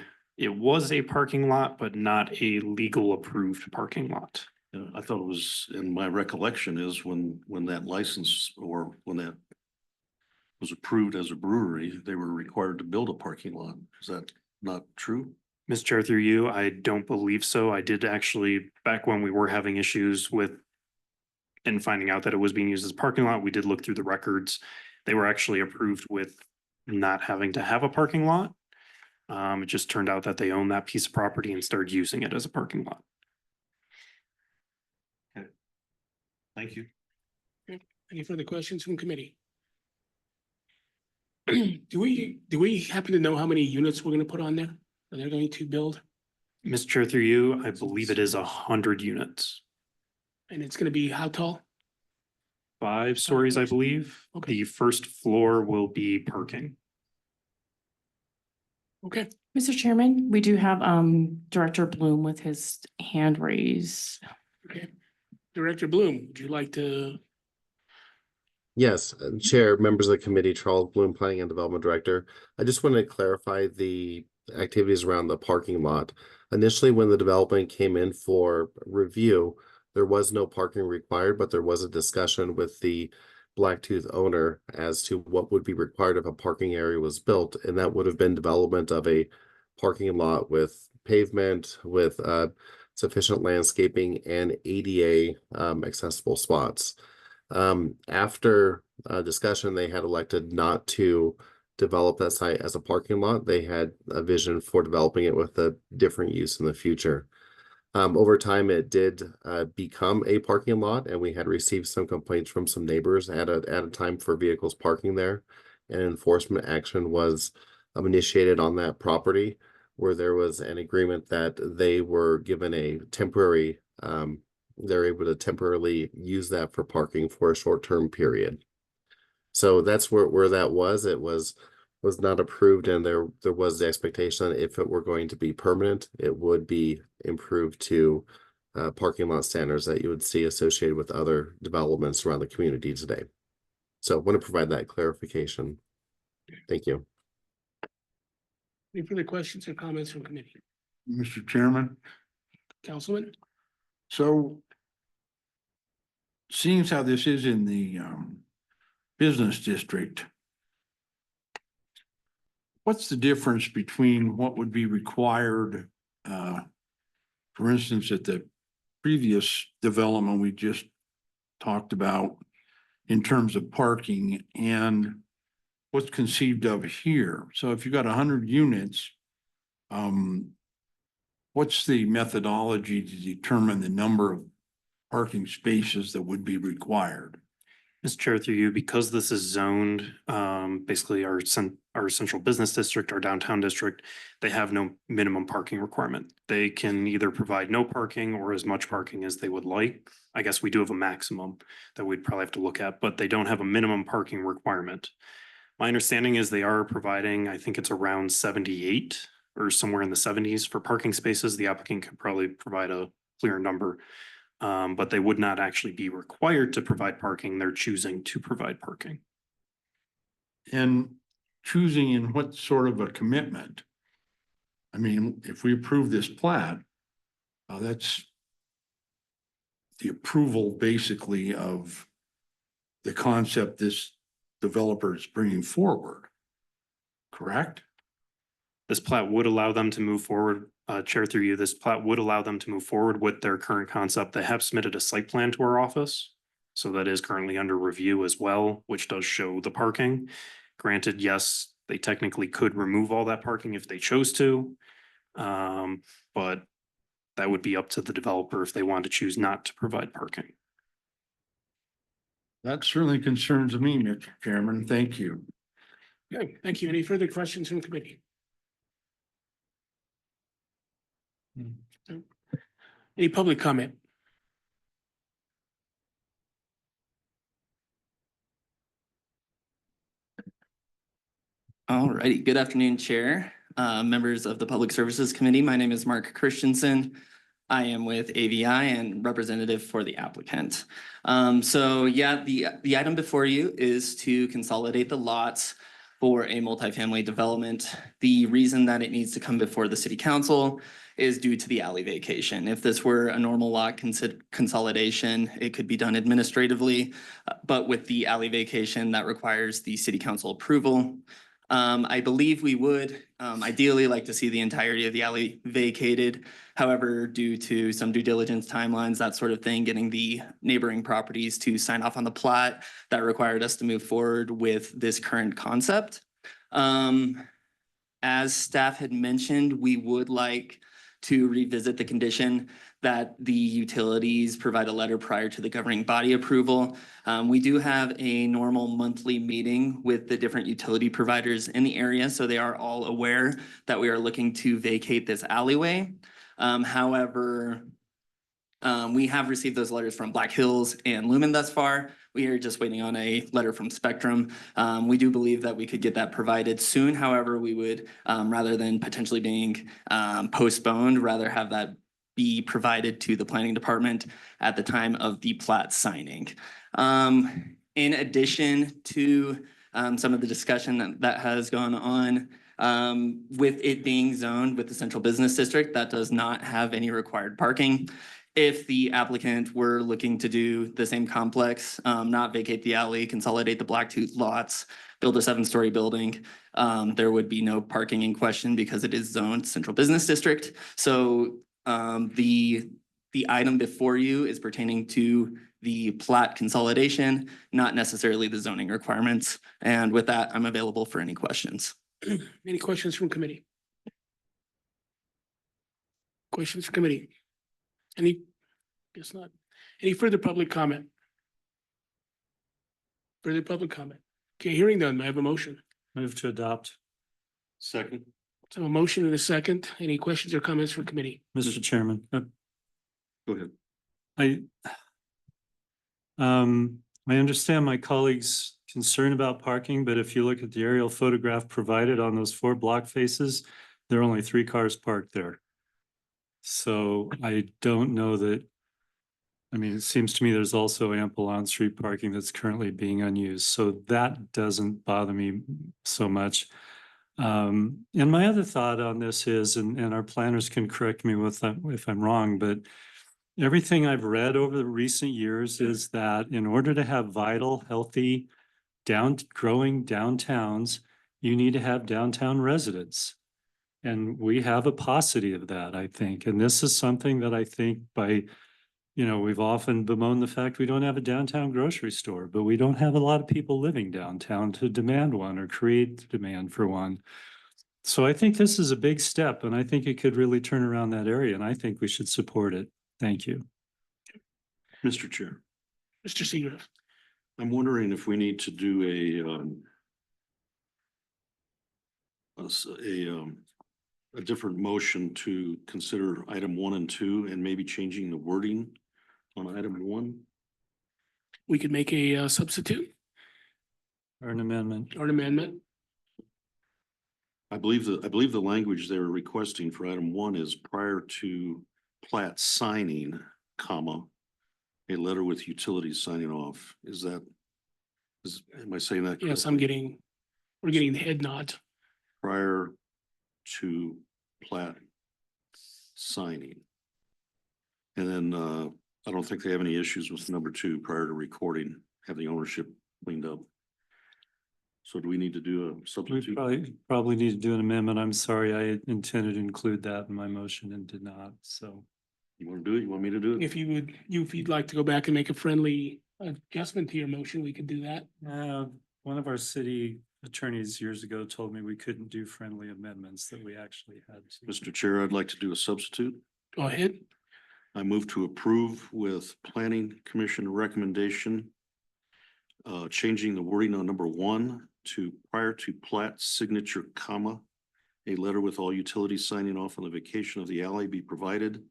parking lot, but not a legal approved parking lot. Yeah, I thought it was, and my recollection is when that license or when that was approved as a brewery, they were required to build a parking lot. Is that not true? Mr. Chair, through you, I don't believe so. I did actually, back when we were having issues with and finding out that it was being used as a parking lot, we did look through the records. They were actually approved with not having to have a parking lot. It just turned out that they owned that piece of property and started using it as a parking lot. Thank you. Any further questions from committee? Do we happen to know how many units we're gonna put on there? Are they going to build? Mr. Chair, through you, I believe it is 100 units. And it's gonna be how tall? 5 stories, I believe. Okay. The first floor will be parking. Okay, Mr. Chairman, we do have Director Bloom with his hand raised. okay. Director Bloom, would you like to? Yes, Chair, members of the committee, Charles Bloom, Planning and Development Director. I just want to clarify the activities around the parking lot. Initially, when the development came in for review, there was no parking required, but there was a discussion with the Blacktooth owner as to what would be required if a parking area was built, and that would have been development of a parking lot with pavement, with sufficient landscaping and ADA accessible spots. After discussion, they had elected not to develop that site as a parking lot. They had a vision for developing it with a different use in the future. Over time, it did become a parking lot, and we had received some complaints from some neighbors at a time for vehicles parking there. and enforcement action was initiated on that property, where there was an agreement that they were given a temporary, they're able to temporarily use that for parking for a short-term period. So that's where that was. It was not approved, and there was the expectation that if it were going to be permanent, it would be improved to parking lot standards that you would see associated with other developments around the community today. So I want to provide that clarification. Thank you. Any further questions or comments from committee? Mr. Chairman, Councilman? so seeing as how this is in the business district, what's the difference between what would be required, for instance, at the previous development we just talked about in terms of parking and what's conceived of here? So if you got 100 units, what's the methodology to determine the number of parking spaces that would be required? Mr. Chair, through you, because this is zoned, basically our central business district, our downtown district, they have no minimum parking requirement. They can either provide no parking or as much parking as they would like. I guess we do have a maximum that we'd probably have to look at, but they don't have a minimum parking requirement. My understanding is they are providing, I think it's around 78 or somewhere in the 70s for parking spaces. The applicant could probably provide a clear number. But they would not actually be required to provide parking. They're choosing to provide parking. And choosing in what sort of a commitment? I mean, if we approve this plat, that's the approval basically of the concept this developer is bringing forward, correct? This plat would allow them to move forward, Chair, through you, this plat would allow them to move forward with their current concept. They have submitted a site plan to our office. So that is currently under review as well, which does show the parking. Granted, yes, they technically could remove all that parking if they chose to. But that would be up to the developer if they want to choose not to provide parking. That certainly concerns me, Mr. Chairman. Thank you. Okay, thank you. Any further questions from committee? Any public comment? All righty. Good afternoon, Chair, members of the Public Services Committee. My name is Mark Christensen. I am with AVI and representative for the applicant. So yeah, the item before you is to consolidate the lots for a multifamily development. The reason that it needs to come before the city council is due to the alley vacation. If this were a normal lot consolidation, it could be done administratively, but with the alley vacation, that requires the city council approval. I believe we would ideally like to see the entirety of the alley vacated. However, due to some due diligence timelines, that sort of thing, getting the neighboring properties to sign off on the plat, that required us to move forward with this current concept. As staff had mentioned, we would like to revisit the condition that the utilities provide a letter prior to the governing body approval. We do have a normal monthly meeting with the different utility providers in the area, so they are all aware that we are looking to vacate this alleyway. However, we have received those letters from Black Hills and Lumen thus far. We are just waiting on a letter from Spectrum. We do believe that we could get that provided soon. However, we would, rather than potentially being postponed, rather have that be provided to the planning department at the time of the plat signing. In addition to some of the discussion that has gone on, with it being zoned with the central business district, that does not have any required parking. If the applicant were looking to do the same complex, not vacate the alley, consolidate the Blacktooth lots, build a 7-story building, there would be no parking in question because it is zoned central business district. So the item before you is pertaining to the plat consolidation, not necessarily the zoning requirements. And with that, I'm available for any questions. Any questions from committee? Questions from committee? Any? Guess not. Any further public comment? Further public comment? Okay, hearing none, may I have a motion? Move to adopt. Second. So a motion and a second. Any questions or comments from committee? Mr. Chairman, Go ahead. I understand my colleagues' concern about parking, but if you look at the aerial photograph provided on those 4 block faces, there are only 3 cars parked there. So I don't know that, I mean, it seems to me there's also ample on-street parking that's currently being unused, so that doesn't bother me so much. And my other thought on this is, and our planners can correct me if I'm wrong, but everything I've read over the recent years is that in order to have vital, healthy, growing downtowns, you need to have downtown residents. And we have a paucity of that, I think. And this is something that I think we've often bemoaned the fact we don't have a downtown grocery store, but we don't have a lot of people living downtown to demand one or create demand for one. So I think this is a big step, and I think it could really turn around that area, and I think we should support it. Thank you. Mr. Chair, Mr. Seagrove. I'm wondering if we need to do a different motion to consider item 1 and 2 and maybe changing the wording on item 1. We could make a substitute Or an amendment. or an amendment. I believe the language they were requesting for item 1 is prior to plat signing, comma, a letter with utilities signing off. Am I saying that correctly? Yes, we're getting the head nod. Prior to plat signing. And then I don't think they have any issues with number 2, prior to recording, have the ownership cleaned up. So do we need to do a We substitute? probably need to do an amendment. I'm sorry, I intended to include that in my motion and did not, so. You want to do it? You want me to do it? If you'd like to go back and make a friendly adjustment to your motion, we could do that. One of our city attorneys years ago told me we couldn't do friendly amendments, that we actually had to. Mr. Chair, I'd like to do a substitute. Go ahead. I move to approve with Planning Commission recommendation, changing the wording on number 1 to prior to plat signature, comma, a letter with all utilities signing off on the vacation of the alley be provided.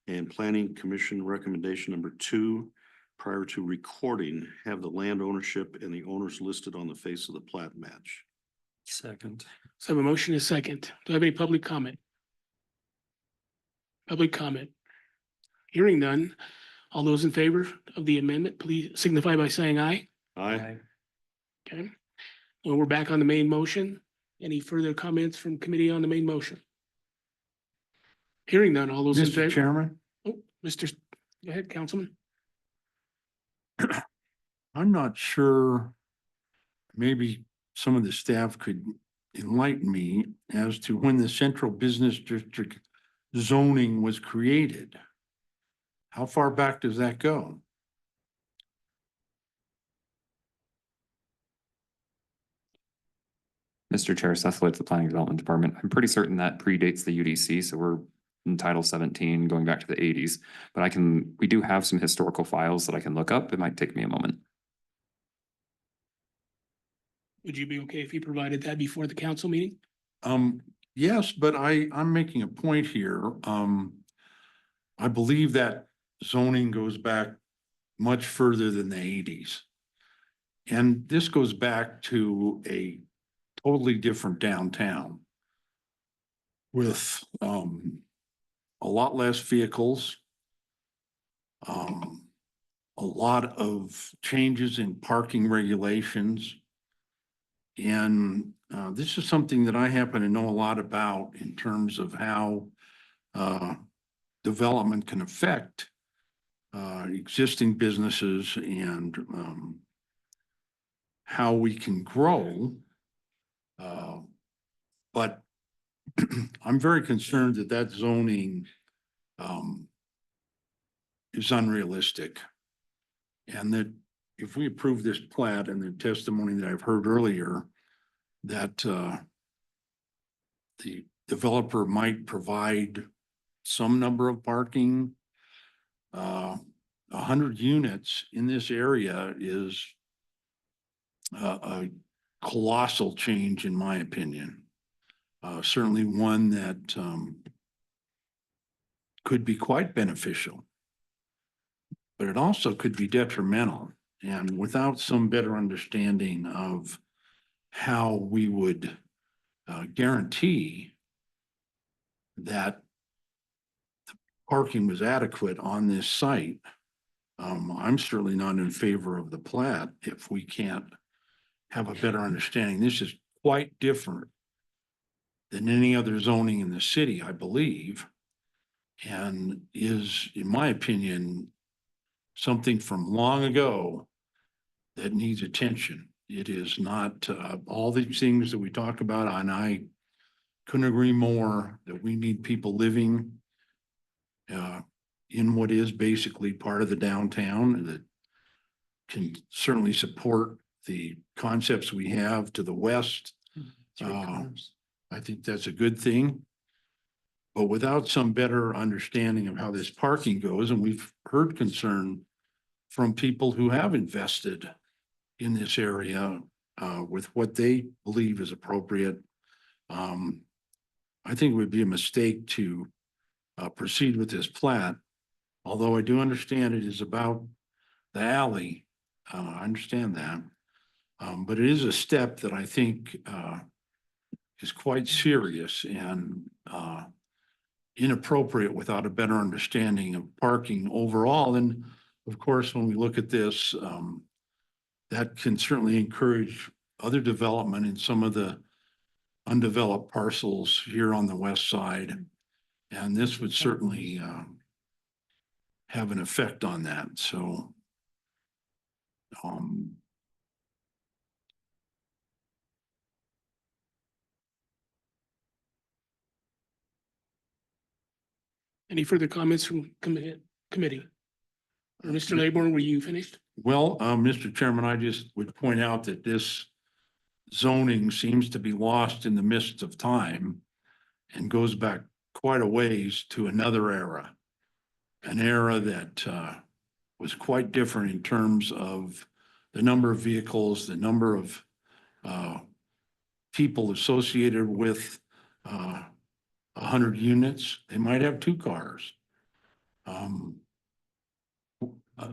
And Planning Commission recommendation number 2, prior to recording, have the land ownership and the owners listed on the face of the plat match. Second. So I have a motion and a second. Do I have any public comment? Public comment. Hearing none. All those in favor of the amendment, please signify by saying aye. Aye. Okay. Well, we're back on the main motion. Any further comments from committee on the main motion? Hearing none. All those in Mr. favor? Chairman, Oh, go ahead, Councilman. I'm not sure, maybe some of the staff could enlighten me as to when the central business district zoning was created. How far back does that go? Mr. Chair, Seth Lloyd, the Planning Development Department. I'm pretty certain that predates the UDC, so we're in Title 17 going back to the 80s. But we do have some historical files that I can look up. It might take me a moment. Would you be okay if you provided that before the council meeting? Yes, but I'm making a point here. I believe that zoning goes back much further than the 80s. And this goes back to a totally different downtown with a lot less vehicles, a lot of changes in parking regulations. And this is something that I happen to know a lot about in terms of how development can affect existing businesses and how we can grow. But I'm very concerned that that zoning is unrealistic. And that if we approve this plat and the testimony that I've heard earlier, that the developer might provide some number of parking, 100 units in this area is a colossal change in my opinion. Certainly one that could be quite beneficial, but it also could be detrimental. And without some better understanding of how we would guarantee that the parking was adequate on this site, I'm certainly not in favor of the plat if we can't have a better understanding. This is quite different than any other zoning in the city, I believe, and is, in my opinion, something from long ago that needs attention. It is not all these things that we talk about, and I couldn't agree more that we need people living in what is basically part of the downtown that can certainly support the concepts we have to the west. I think that's a good thing. But without some better understanding of how this parking goes, and we've heard concern from people who have invested in this area with what they believe is appropriate, I think it would be a mistake to proceed with this plat. Although I do understand it is about the alley. I understand that. But it is a step that I think is quite serious and inappropriate without a better understanding of parking overall. And of course, when we look at this, that can certainly encourage other development in some of the undeveloped parcels here on the west side. And this would certainly have an effect on that. So Any further comments from committee? Or Mr. Laborn, were you finished? well, Mr. Chairman, I just would point out that this zoning seems to be lost in the midst of time and goes back quite a ways to another era, an era that was quite different in terms of the number of vehicles, the number of people associated with 100 units. They might have 2 cars.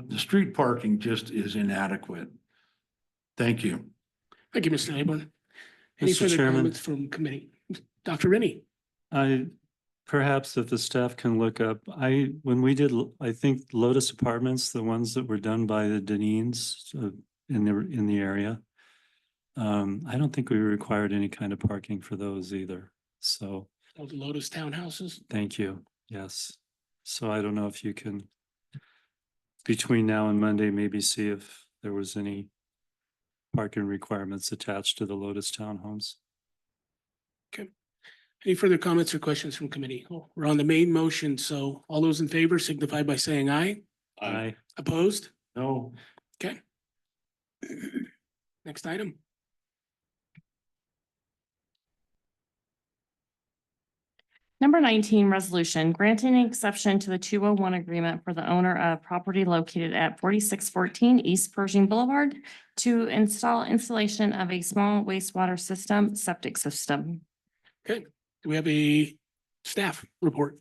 The street parking just is inadequate. Thank you. Thank you, Mr. Laborn. Any Mr. further Chairman. comments from committee? Dr. Rennie? Perhaps if the staff can look up, when we did, I think Lotus Apartments, the ones that were done by the Deneen's in the area. I don't think we required any kind of parking for those either. So Oh, the Lotus Townhouses? thank you. Yes. So I don't know if you can, between now and Monday, maybe see if there was any parking requirements attached to the Lotus Townhomes. Any further comments or questions from committee? Oh, we're on the main motion, so all those in favor signify by saying aye. Aye. Opposed? No. Okay. Next item. Number 19, resolution granting an exception to the 201 agreement for the owner of property located at 4614 East Pershing Boulevard to installation of a small wastewater septic system. Okay, do we have a staff report?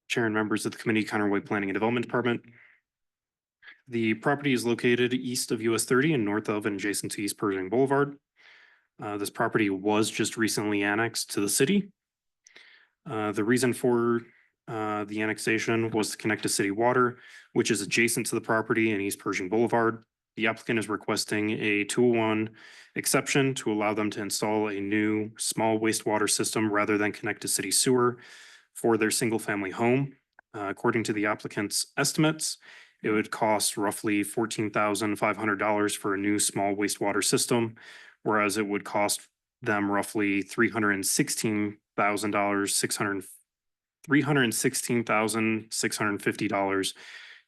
Chair and members of the committee, Connor White, Planning and Development Department. The property is located east of US 30 and north of and adjacent to East Pershing Boulevard. This property was just recently annexed to the city. The reason for the annexation was to connect to city water, which is adjacent to the property in East Pershing Boulevard. The applicant is requesting a 201 exception to allow them to install a new small wastewater system rather than connect to city sewer for their single-family home. According to the applicant's estimates, it would cost roughly $14,500 for a new small wastewater system, whereas it would cost them roughly $316,650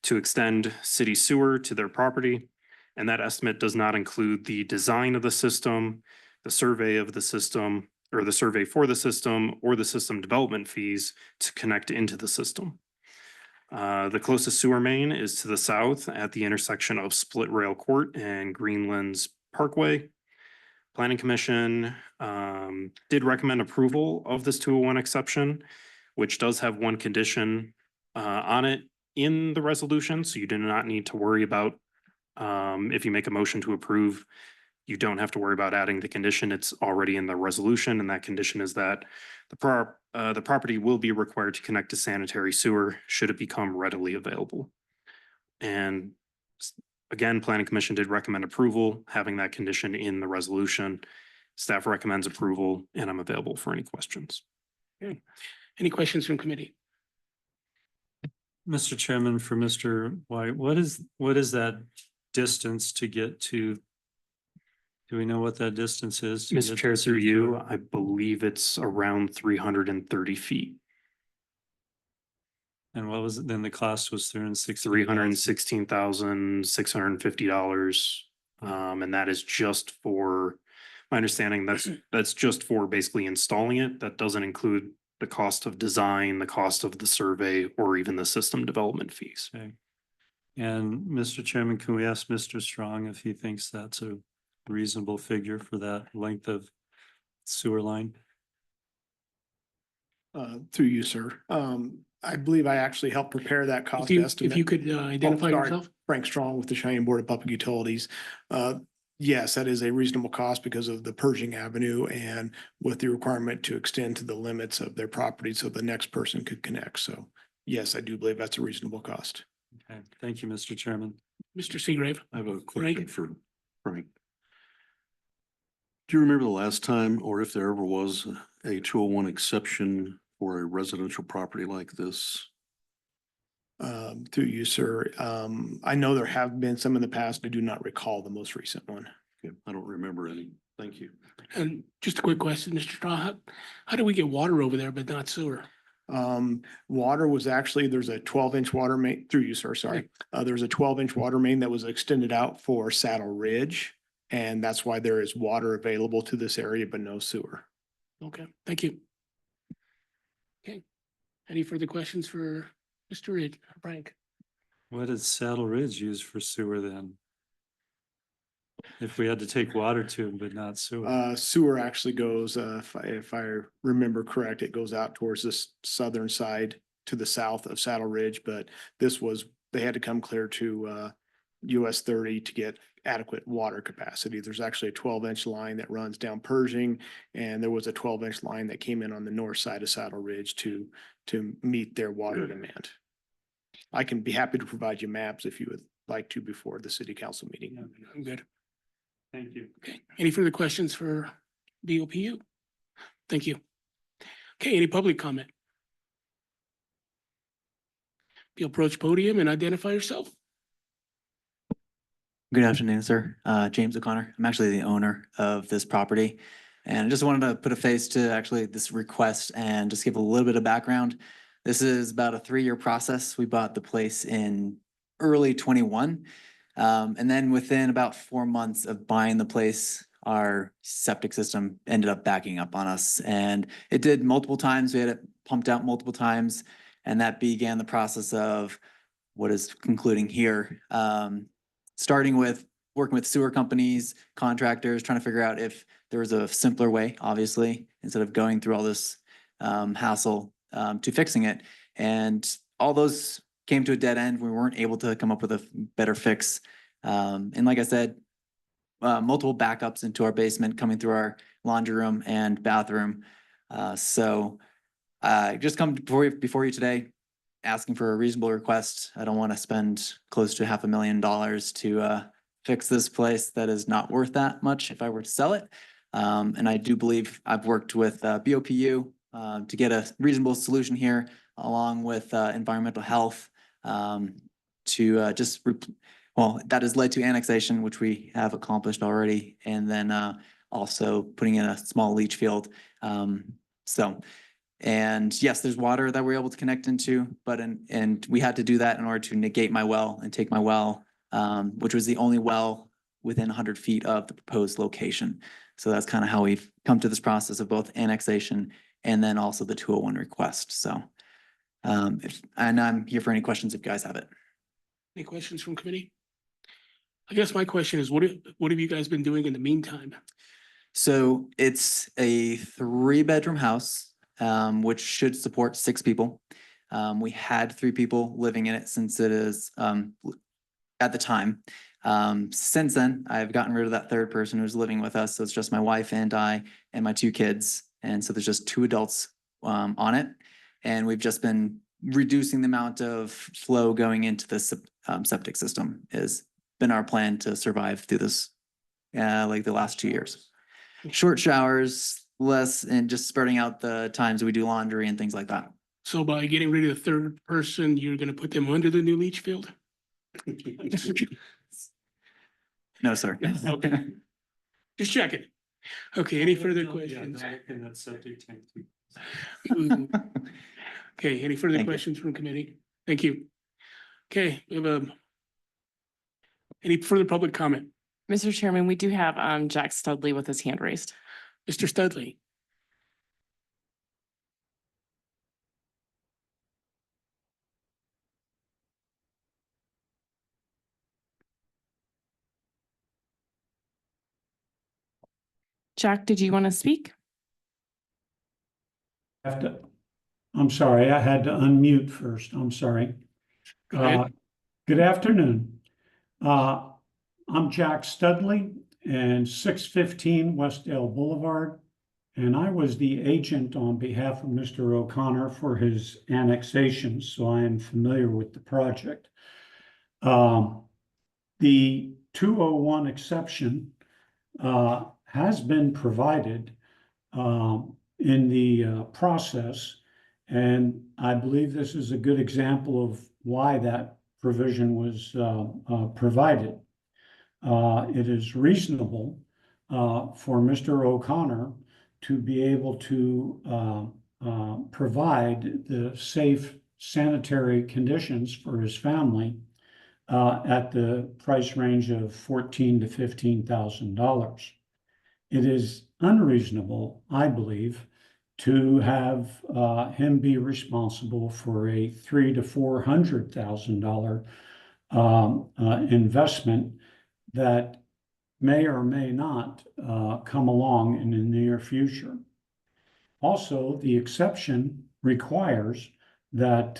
to extend city sewer to their property. And that estimate does not include the design of the system, the survey of the system, or the survey for the system, or the system development fees to connect into the system. The closest sewer main is to the south at the intersection of Split Rail Court and Greenlands Parkway. Planning Commission did recommend approval of this 201 exception, which does have one condition on it in the resolution, so you do not need to worry about if you make a motion to approve, you don't have to worry about adding the condition. It's already in the resolution, and that condition is that the property will be required to connect to sanitary sewer should it become readily available. And again, Planning Commission did recommend approval, having that condition in the resolution. Staff recommends approval, and I'm available for any questions. Okay. Any questions from committee? Mr. Chairman, for Mr. White, what is that distance to get to? Do we know what that distance is? to Mr. get Chair, to through you, sewer? I believe it's around 330 feet. And what was it? Then the cost was $316,650. And that is just for, my understanding, that's just for basically installing it. That doesn't include the cost of design, the cost of the survey, or even the system development fees. Okay. And Mr. Chairman, can we ask Mr. Strong if he thinks that's a reasonable figure for that length of sewer line? Through you, sir. I believe I actually helped prepare that cost estimate. If you could identify sorry. yourself. Frank Strong with the Cheyenne Board of Public Utilities. Yes, that is a reasonable cost because of the Pershing Avenue and with the requirement to extend to the limits of their property so the next person could connect. So yes, I do believe that's a reasonable cost. Okay, thank you, Mr. Chairman. Mr. Seagrave. I have a question Frank? for Frank. Do you remember the last time, or if there ever was, a 201 exception for a residential property like this? Through you, sir. I know there have been some in the past. I do not recall the most recent one. Okay, I don't remember any. Thank you. And just a quick question, Mr. Straw, how do we get water over there but not sewer? Water was actually, there's a 12-inch water main through you, sir, sorry. There's a 12-inch water main that was extended out for Saddle Ridge. And that's why there is water available to this area, but no sewer. Okay, thank you. Okay, any further questions for Mr. Reed, Frank? What did Saddle Ridge use for sewer then? If we had to take water to them, but not sewer. Sewer actually goes, if I remember correct, it goes out towards this southern side to the south of Saddle Ridge, but this was, they had to come clear to US 30 to get adequate water capacity. There's actually a 12-inch line that runs down Pershing, and there was a 12-inch line that came in on the north side of Saddle Ridge to meet their water demand. I can be happy to provide you maps if you would like to before the city council meeting. I'm good. Thank you. Okay, any further questions for BOPU? Thank you. Okay, any public comment? You approach podium and identify yourself. Good afternoon, sir. James O'Connor. I'm actually the owner of this property. And I just wanted to put a face to actually this request and just give a little bit of background. This is about a 3-year process. We bought the place in early 21. And then within about 4 months of buying the place, our septic system ended up backing up on us. And it did multiple times. We had it pumped out multiple times. And that began the process of what is concluding here. Starting with working with sewer companies, contractors, trying to figure out if there was a simpler way, obviously, instead of going through all this hassle to fixing it. And all those came to a dead end. We weren't able to come up with a better fix. And like I said, multiple backups into our basement coming through our laundry room and bathroom. So I just come before you today, asking for a reasonable request. I don't want to spend close to $500,000 to fix this place that is not worth that much if I were to sell it. And I do believe I've worked with BOPU to get a reasonable solution here, along with environmental health to well, that has led to annexation, which we have accomplished already, and then also putting in a small leach field. And yes, there's water that we're able to connect into, but and we had to do that in order to negate my well and take my well, which was the only well within 100 feet of the proposed location. So that's kind of how we've come to this process of both annexation and then also the 201 request. So And I'm here for any questions if you guys have it. Any questions from committee? I guess my question is, what have you guys been doing in the meantime? So it's a 3-bedroom house, which should support 6 people. We had 3 people living in it since it is, at the time. Since then, I've gotten rid of that 3rd person who's living with us. So it's just my wife and I and my 2 kids. And so there's just 2 adults, on it. And we've just been reducing the amount of flow going into the septic system has been our plan to survive through this, like the last 2 years. Short showers, less, and just spreading out the times we do laundry and things like that. So by getting rid of the 3rd person, you're gonna put them under the new leach field? No, sir. Okay. Just checking. Okay, any further questions? In that septic tank. Okay, any further Thank you. questions from committee? Thank you. Okay, we have any further public comment? Mr. Chairman, we do have Jack Studley with his hand raised. Mr. Studley? Jack, did you want to speak? I'm sorry, I had to unmute first. I'm sorry. Go ahead. Good afternoon. I'm Jack Studley and 615 Westdale Boulevard. And I was the agent on behalf of Mr. O'Connor for his annexation, so I am familiar with the project. The 201 exception has been provided in the process, and I believe this is a good example of why that provision was provided. It is reasonable for Mr. O'Connor to be able to provide the safe sanitary conditions for his family at the price range of $14,000 to $15,000. It is unreasonable, I believe, to have him be responsible for a $300,000 to $400,000 investment that may or may not come along in the near future. Also, the exception requires that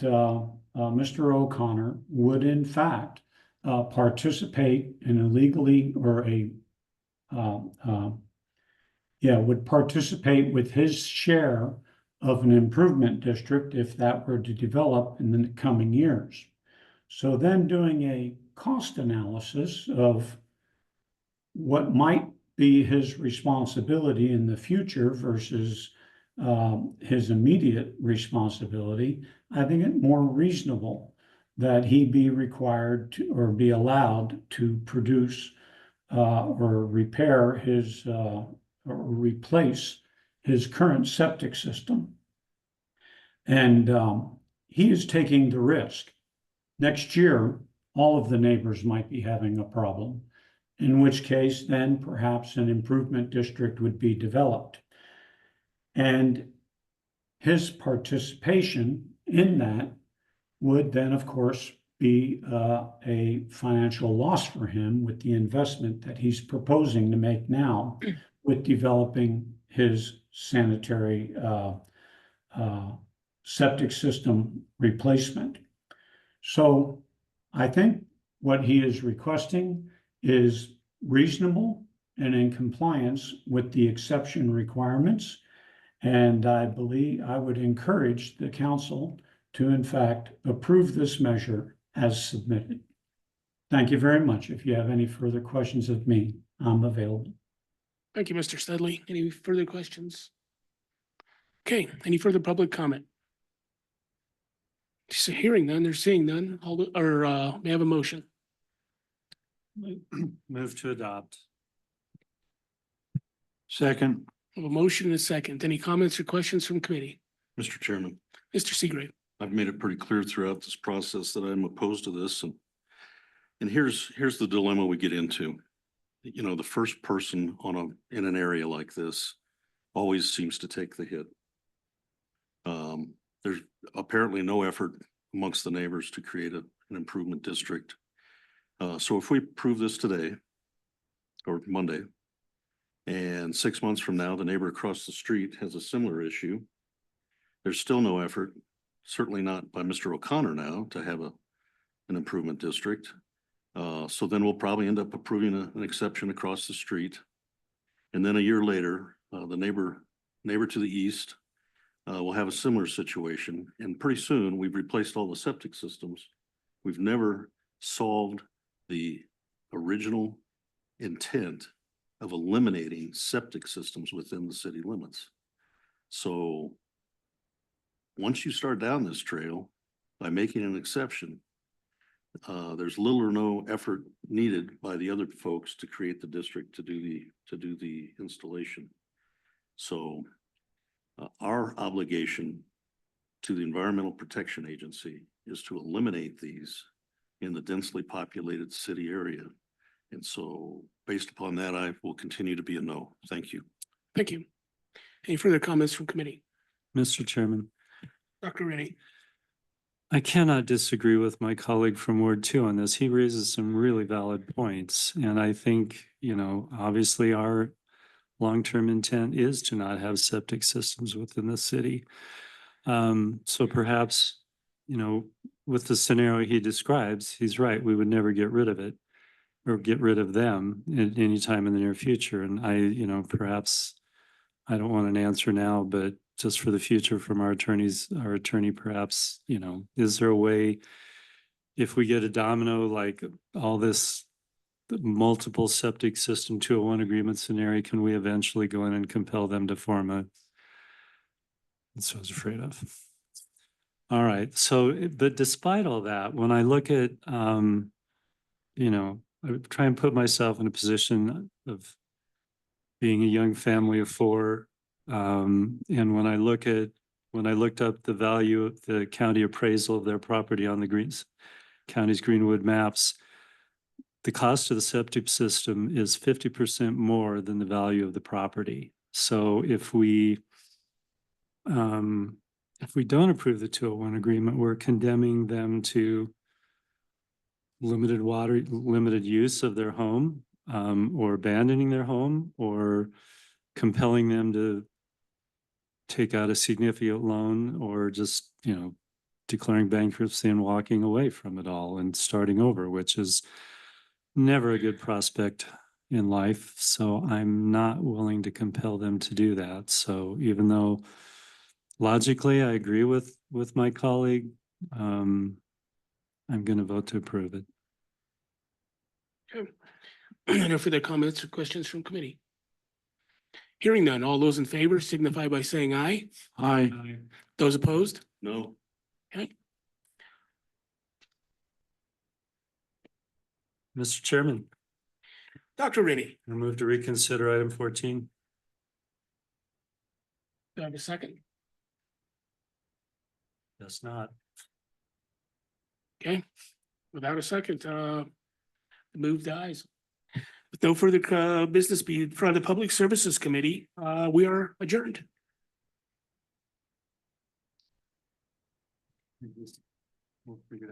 Mr. O'Connor would in fact participate in a legally or would participate with his share of an improvement district if that were to develop in the coming years. So then doing a cost analysis of what might be his responsibility in the future versus his immediate responsibility, I think it more reasonable that he be required to, or be allowed to produce or repair his or replace his current septic system. And he is taking the risk. Next year, all of the neighbors might be having a problem, in which case then perhaps an improvement district would be developed. And his participation in that would then, of course, be a financial loss for him with the investment that he's proposing to make now with developing his sanitary septic system replacement. So I think what he is requesting is reasonable and in compliance with the exception requirements. And I believe I would encourage the council to in fact approve this measure as submitted. Thank you very much. If you have any further questions of me, I'm available. Thank you, Mr. Studley. Any further questions? Okay, any further public comment? Just hearing none, they're seeing none, may I have a motion? Move to adopt. Second, I have a motion and a second. Any comments or questions from committee? Mr. Chairman, Mr. Seagrave? I've made it pretty clear throughout this process that I'm opposed to this, and here's the dilemma we get into. You know, the first person in an area like this always seems to take the hit. there's apparently no effort amongst the neighbors to create an improvement district. So if we approve this today or Monday, and 6 months from now, the neighbor across the street has a similar issue, there's still no effort, certainly not by Mr. O'Connor now, to have an improvement district. So then we'll probably end up approving an exception across the street. And then a year later, the neighbor to the east will have a similar situation. And pretty soon, we've replaced all the septic systems. We've never solved the original intent of eliminating septic systems within the city limits. So once you start down this trail by making an exception, there's little or no effort needed by the other folks to create the district to do the installation. So our obligation to the Environmental Protection Agency is to eliminate these in the densely populated city area. And so based upon that, I will continue to be a no. Thank you. Thank you. Any further comments from committee? Mr. Chairman, Dr. Rennie? I cannot disagree with my colleague from Ward 2 on this. He raises some really valid points. And I think, obviously our long-term intent is to not have septic systems within the city. So perhaps, with the scenario he describes, he's right. We would never get rid of it or get rid of them at any time in the near future. And perhaps I don't want an answer now, but just for the future from our attorney, perhaps, is there a way, if we get a domino, like all this multiple septic system 201 agreement scenario, can we eventually go in and compel them to form that's what I was afraid of. All right. So, but despite all that, when I look at, I try and put myself in a position of being a young family of 4. And when I looked up the value of the county appraisal of their property on the county's Greenwood maps, the cost of the septic system is 50% more than the value of the property. So if we don't approve the 201 agreement, we're condemning them to limited use of their home, or abandoning their home, or compelling them to take out a significant loan, or just, declaring bankruptcy and walking away from it all and starting over, which is never a good prospect in life. So I'm not willing to compel them to do that. So even though logically I agree with my colleague, I'm going to vote to approve it. Okay. No further comments or questions from committee? Hearing none, all those in favor signify by saying aye. Aye. Those opposed? No. Okay. Mr. Chairman, Dr. Rennie, I move to reconsider item 14. do I have a second? Does not. Okay. Without a second, the move dies. With no further business be in front of the Public Services Committee, we are adjourned. We'll figure it out.